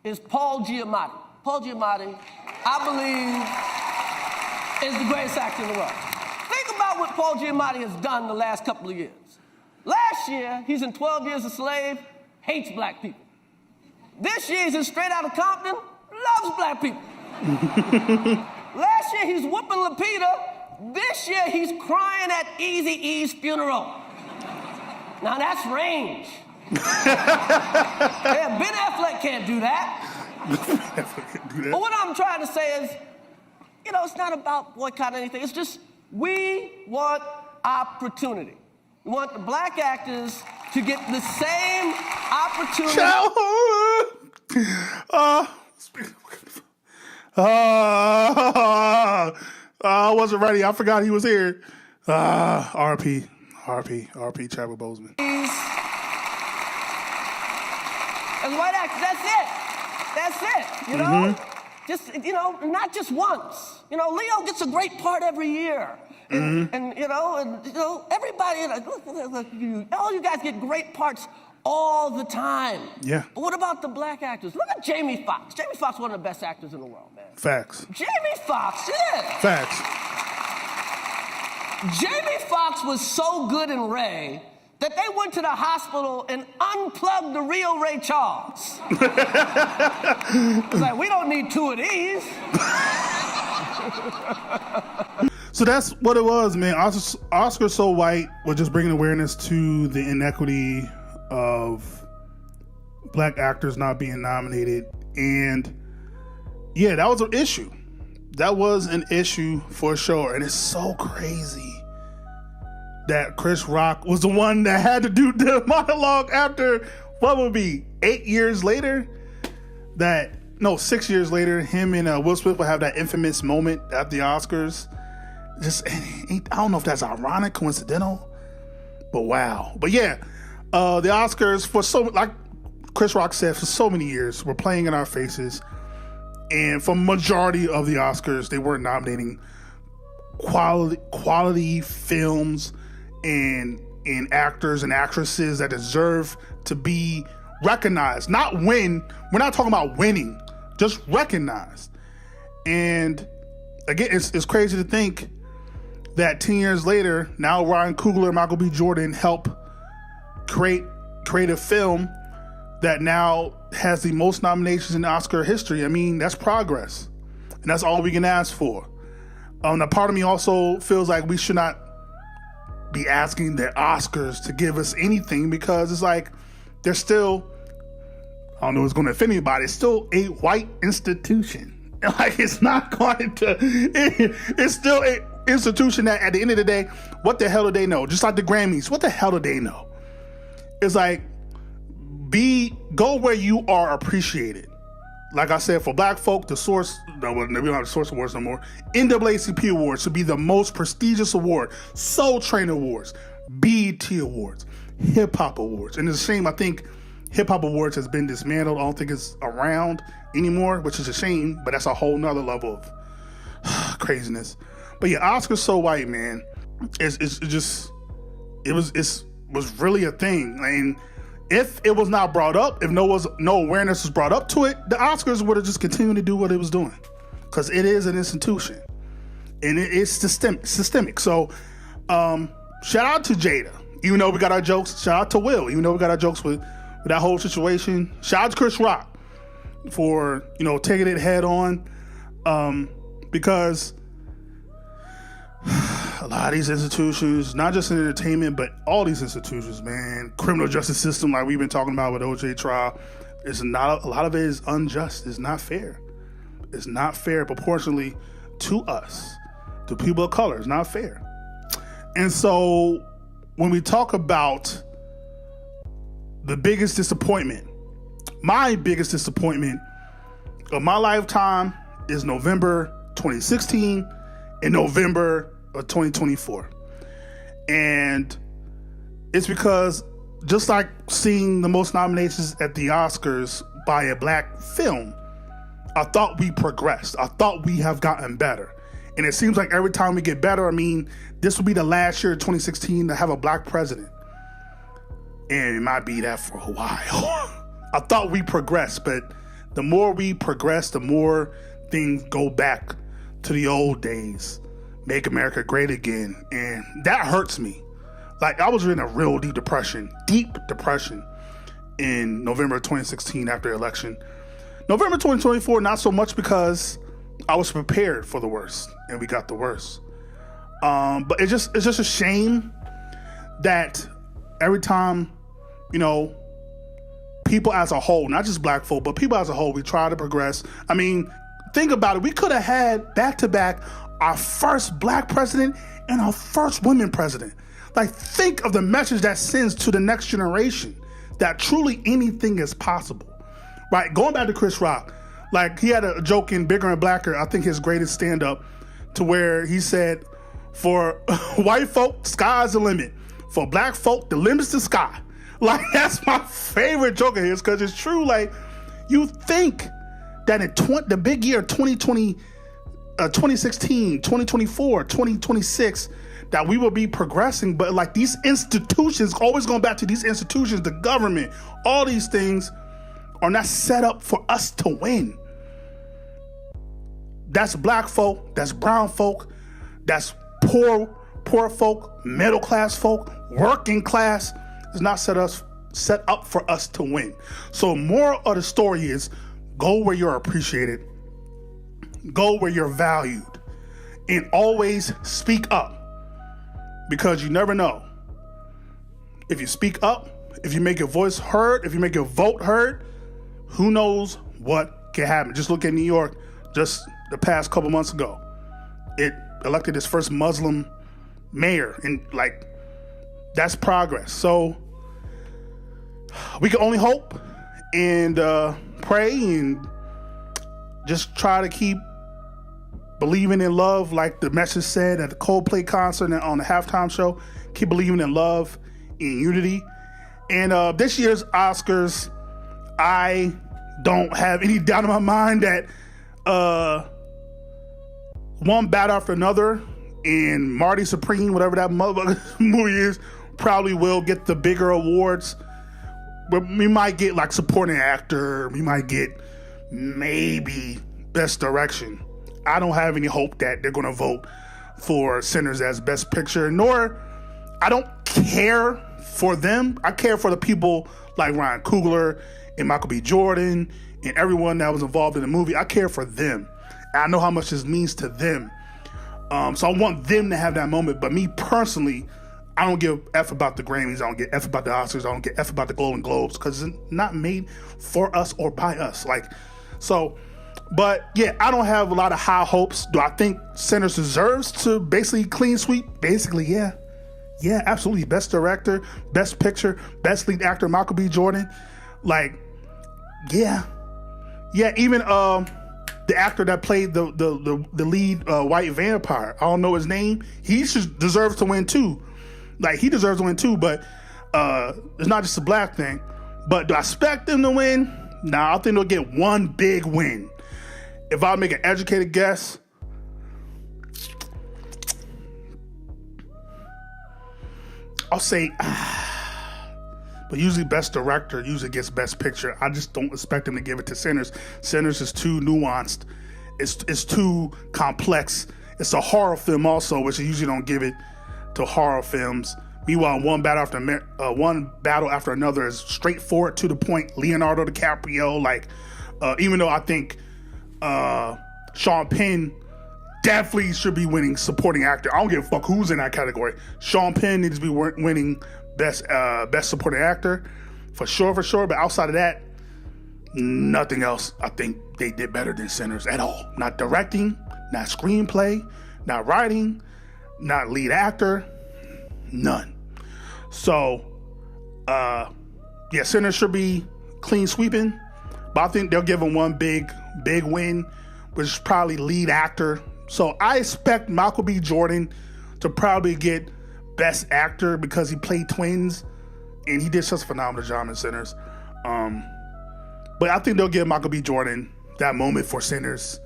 is Paul Giamatti. Paul Giamatti, I believe, is the greatest actor in the world. Think about what Paul Giamatti has done the last couple of years. Last year, he's in 12 Years a Slave, hates black people. This year, he's in Straight Outta Compton, loves black people. Last year, he's whooping Lupita. This year, he's crying at Eazy-E's funeral. Now, that's range. Yeah, Ben Affleck can't do that. But what I'm trying to say is, you know, it's not about boycotting anything. It's just we want opportunity. We want the black actors to get the same opportunity. I wasn't ready. I forgot he was here. RP, Chadwick Boseman. As white actors, that's it, you know? Just, you know, not just once. You know, Leo gets a great part every year. And everybody, all you guys get great parts all the time. Yeah. But what about the black actors? Look at Jamie Foxx. Jamie Foxx is one of the best actors in the world, man. Facts. Jamie Foxx, yeah. Facts. Jamie Foxx was so good in Ray that they went to the hospital and unplugged the real Ray Charles. It's like, we don't need 2 of these. So that's what it was, man. Oscar So White was just bringing awareness to the inequity of black actors not being nominated. And yeah, that was an issue. That was an issue for sure. And it's so crazy that Chris Rock was the one that had to do the monologue after, what would be 8 years later? 6 years later, him and Will Smith will have that infamous moment at the Oscars. I don't know if that's ironic, coincidental, but wow. But yeah, the Oscars, like Chris Rock said, for so many years were playing in our faces. And for majority of the Oscars, they weren't nominating quality films and actors and actresses that deserve to be recognized. Not win. We're not talking about winning, just recognized. And again, it's crazy to think that 10 years later, now Ryan Coogler and Michael B. Jordan help create a film that now has the most nominations in Oscar history. I mean, that's progress. And that's all we can ask for. A part of me also feels like we should not be asking the Oscars to give us anything, because it's like they're still, I don't know if it's going to offend anybody, it's still a white institution. Like, it's not going to, it's still an institution that at the end of the day, what the hell do they know? Just like the Grammys, what the hell do they know? It's like, go where you are appreciated. Like I said, for black folk, we don't have the Source Awards no more. NAACP Awards should be the most prestigious award. Soul Train Awards, BET Awards, Hip Hop Awards. And it's a shame, I think Hip Hop Awards has been dismantled. I don't think it's around anymore, which is a shame, but that's a whole nother level of craziness. But yeah, Oscar So White, man, it was really a thing. I mean, if it was not brought up, if no awareness was brought up to it, the Oscars would have just continued to do what it was doing, because it is an institution and it is systemic. So shout out to Jada, even though we got our jokes. Shout out to Will, even though we got our jokes with that whole situation. Shout out to Chris Rock for taking it head on, because a lot of these institutions, not just in entertainment, but all these institutions, man, criminal justice system, like we've been talking about with OJ trial, a lot of it is unjust. It's not fair. It's not fair proportionally to us, to people of color. It's not fair. And so when we talk about the biggest disappointment, my biggest disappointment of my lifetime is November 2016 and November of 2024. And it's because, just like seeing the most nominations at the Oscars by a black film, I thought we progressed. I thought we have gotten better. And it seems like every time we get better, I mean, this will be the last year of 2016 to have a black president. And it might be that for a while. I thought we progressed, but the more we progress, the more things go back to the old days. Make America great again. And that hurts me. Like, I was in a real deep depression in November 2016 after the election. November 2024, not so much, because I was prepared for the worst and we got the worst. But it's just a shame that every time, people as a whole, not just black folk, but people as a whole, we try to progress. I mean, think about it. We could have had back-to-back our first black president and our first women president. Like, think of the message that sends to the next generation, that truly anything is possible, right? Going back to Chris Rock, like, he had a joke in Bigger and Blacker, I think his greatest stand-up, to where he said, for white folk, sky's the limit. For black folk, the limit's the sky. Like, that's my favorite joke of his, because it's true. Like, you think that in the big year 2020, 2016, 2024, 2026, that we will be progressing, but like, these institutions, always going back to these institutions, the government, all these things are not set up for us to win. That's black folk, that's brown folk, that's poor folk, middle class folk, working class. It's not set up for us to win. So moral of the story is, go where you're appreciated, go where you're valued, and always speak up, because you never know. If you speak up, if you make your voice heard, if you make your vote heard, who knows what can happen. Just look at New York just the past couple months ago. It elected its first Muslim mayor, and like, that's progress. So we can only hope and pray and just try to keep believing in love, like the message said at the Coldplay concert and on the halftime show. Keep believing in love and unity. And this year's Oscars, I don't have any doubt in my mind that one battle after another, and Marty Supreme, whatever that motherfucker movie is, probably will get the bigger awards. But we might get like supporting actor, we might get maybe best direction. I don't have any hope that they're going to vote for Sinners as best picture, nor I don't care for them. I care for the people like Ryan Coogler and Michael B. Jordan and everyone that was involved in the movie. I care for them. And I know how much this means to them. So I want them to have that moment. But me personally, I don't give a F about the Grammys. I don't give a F about the Oscars. I don't give a F about the Golden Globes, because it's not made for us or by us. But yeah, I don't have a lot of high hopes. Do I think Sinners deserves to basically clean sweep? Basically, yeah. Yeah, absolutely. Best director, best picture, best lead actor, Michael B. Jordan. Like, yeah. Yeah, even the actor that played the lead white vampire, I don't know his name. He deserves to win too. Like, he deserves to win too, but it's not just a black thing. But do I expect them to win? Nah, I think they'll get one big win. If I make an educated guess, I'll say, but usually best director usually gets best picture. I just don't expect them to give it to Sinners. Sinners is too nuanced. It's too complex. It's a horror film also, which you usually don't give it to horror films. Meanwhile, one battle after another is straightforward, to the point. Leonardo DiCaprio, like, even though I think Sean Penn definitely should be winning supporting actor. I don't give a fuck who's in that category. Sean Penn needs to be winning best supporting actor for sure. But outside of that, nothing else. I think they did better than Sinners at all. Not directing, not screenplay, not writing, not lead actor, none. So, yeah, Sinners should be clean sweeping, but I think they'll give them one big win, which is probably lead actor. So I expect Michael B. Jordan to probably get best actor because he played twins and he did such a phenomenal job in Sinners. But I think they'll give Michael B. Jordan that moment for Sinners.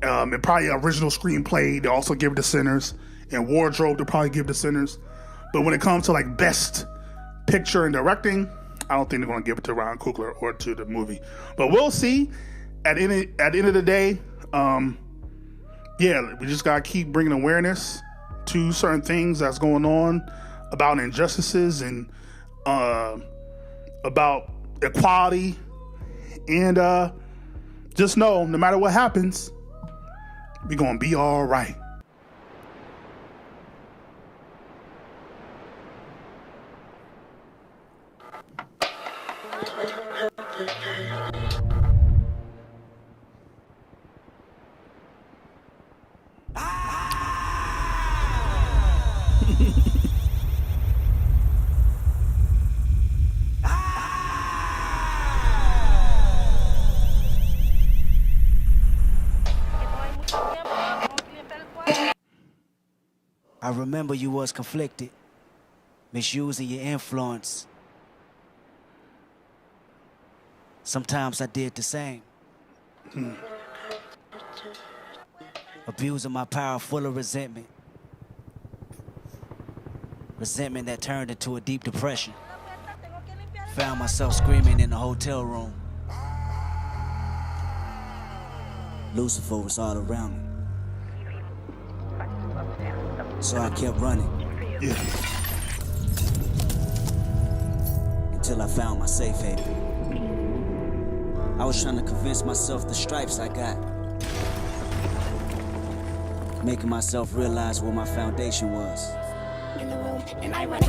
And probably original screenplay, they'll also give it to Sinners. And wardrobe, they'll probably give it to Sinners. But when it comes to like best picture and directing, I don't think they're going to give it to Ryan Coogler or to the movie. But we'll see. At the end of the day, yeah, we just got to keep bringing awareness to certain things that's going on about injustices and about equality. And just know, no matter what happens, we're going to be all right. I remember you was conflicted, misusing your influence. Sometimes I did the same. Abusing my power full of resentment. Resentment that turned into a deep depression. Found myself screaming in the hotel room. Lucifer was all around me. So I kept running. Yeah. Until I found my safe haven. I was trying to convince myself the stripes I got making myself realize where my foundation was. In the room, and I run.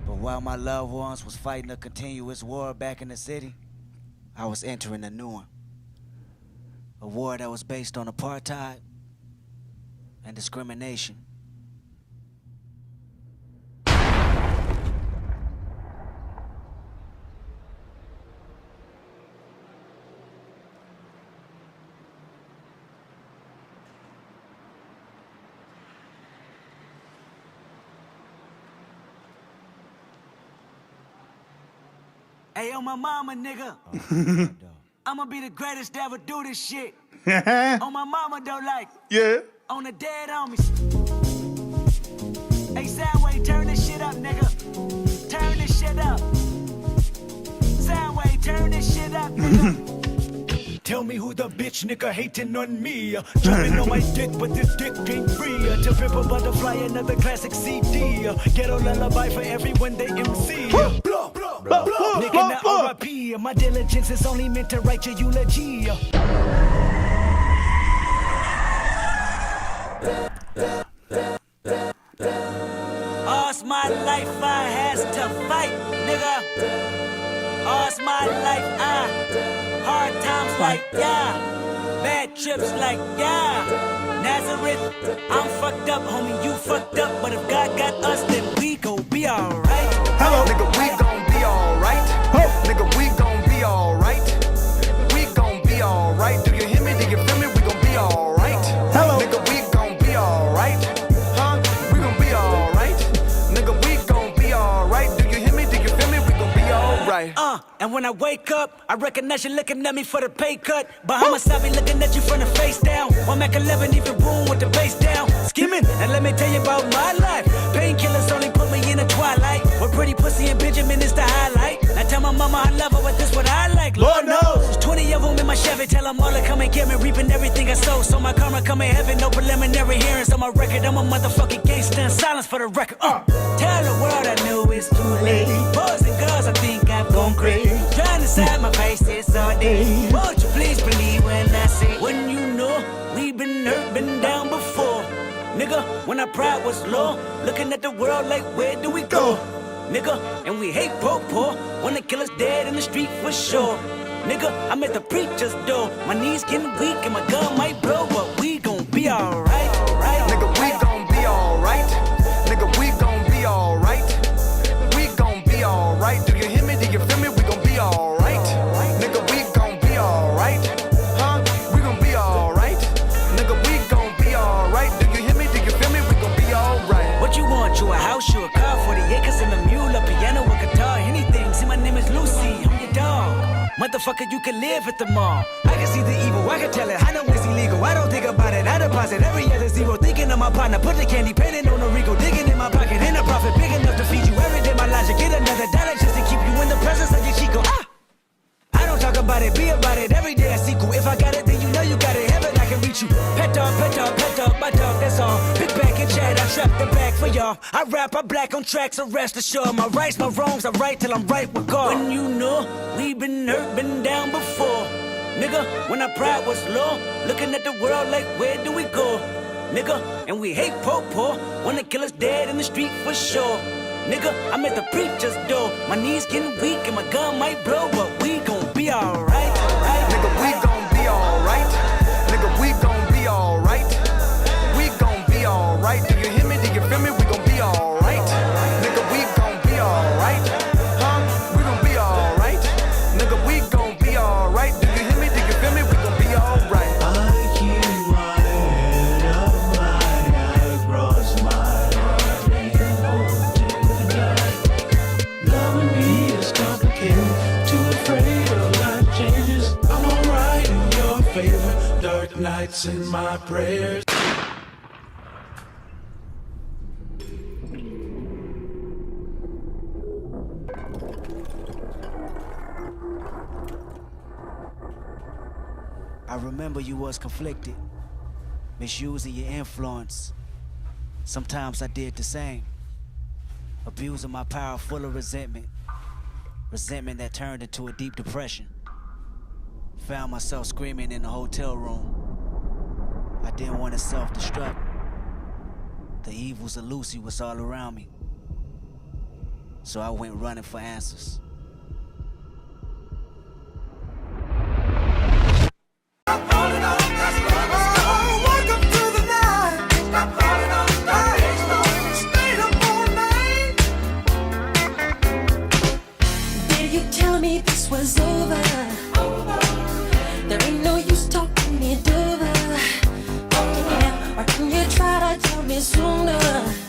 But while my loved ones was fighting a continuous war back in the city, I was entering a new one. A war that was based on apartheid and discrimination. Hey, yo, my mama, nigga. I'ma be the greatest to ever do this shit. On my mama, though, like. Yeah. On the dead homies. Hey, Soundwave, turn this shit up, nigga. Turn this shit up. Soundwave, turn this shit up, nigga. Tell me who the bitch nigga hating on me. Jumping on my dick, but this dick ain't free. To rip a butterfly, another classic CD. Ghetto lullaby for everyone they MC. Nigga, now RIP. My diligence is only meant to write your eulogy. All's my life I has to fight, nigga. All's my life hard times like yeah, bad trips like yeah. Nazareth, I'm fucked up, homie, you fucked up. But if God got us, then we gon' be alright. Hello, nigga, we gon' be alright. Nigga, we gon' be alright. We gon' be alright. Do you hear me? Do you feel me? We gon' be alright. Hello, nigga, we gon' be alright. Huh? We gon' be alright. Nigga, we gon' be alright. Do you hear me? Do you feel me? We gon' be alright. And when I wake up, I recognize you looking at me for the pay cut. Bahamas, I be looking at you from the face down. One Mac 11, even boom with the bass down. Skimming, and let me tell you about my life. Painkillers only put me in the twilight. With pretty pussy and Benjamin is the highlight. Now tell my mama I love her, but this what I like. Lord knows. There's 20 of them in my Chevy. Tell them all to come and get me, reaping everything I sow. So my karma come in heaven, no preliminary hearings on my record. I'm a motherfucking gangster, silence for the record. Tell the world I knew it's too late. Boys and girls, I think I've gone crazy. Trying to side my faces all day. Won't you please believe when I say, when you know we've been hurt, been down before. Nigga, when our pride was low, looking at the world like, where do we go? Nigga, and we hate poor, wanna kill us dead in the street for sure. Nigga, I'm at the preacher's door. My knees getting weak and my gun might blow, but we gon' be alright. Nigga, we gon' be alright. Nigga, we gon' be alright. We gon' be alright. Do you hear me? Do you feel me? We gon' be alright. Nigga, we gon' be alright. Huh? We gon' be alright. Nigga, we gon' be alright. Do you hear me? Do you feel me? We gon' be alright. What you want? You a house, you a car, 40 acres and a mule, a piano, a guitar, anything. See, my name is Lucy, I'm your dog. Motherfucker, you can live at the mall. I can see the evil, I can tell it. I know it's illegal, I don't think about it. I deposit every other zero, thinking of my partner. Put the candy, painting on the Rico, digging in my pocket. In a profit, big enough to feed you every day. My logic, get another dollar just to keep you in the presence of your Chico. I don't talk about it, be about it. Every day I sequel. If I got it, then you know you got it. Heaven, I can reach you. Pet dog, my dog, that's all. Big back and chat, I trap the back for y'all. I rap, I black on tracks, so rest assured. My rights, my wrongs, I right till I'm right with God. When you know we been hurt, been down before. Nigga, when our pride was low, looking at the world like, where do we go? Nigga, and we hate poor, wanna kill us dead in the street for sure. Nigga, I'm at the preacher's door. My knees getting weak and my gun might blow, but we gon' be alright. Nigga, we gon' be alright. Nigga, we gon' be alright. We gon' be alright. Do you hear me? Do you feel me? We gon' be alright. Nigga, we gon' be alright. Huh? We gon' be alright. Nigga, we gon' be alright. Do you hear me? Do you feel me? We gon' be alright. I keep my head up high across my heart and holding tight. Loving me is complicated, too afraid of life changes. I'm alright in your favor, dark nights in my prayers. I remember you was conflicted, misusing your influence. Sometimes I did the same. Abusing my power full of resentment. Resentment that turned into a deep depression. Found myself screaming in the hotel room. I didn't want to self-destruct. The evils of Lucy was all around me. So I went running for answers. Did you tell me this was over? There ain't no use talking it over. Oh, yeah. Why didn't you try to tell me sooner?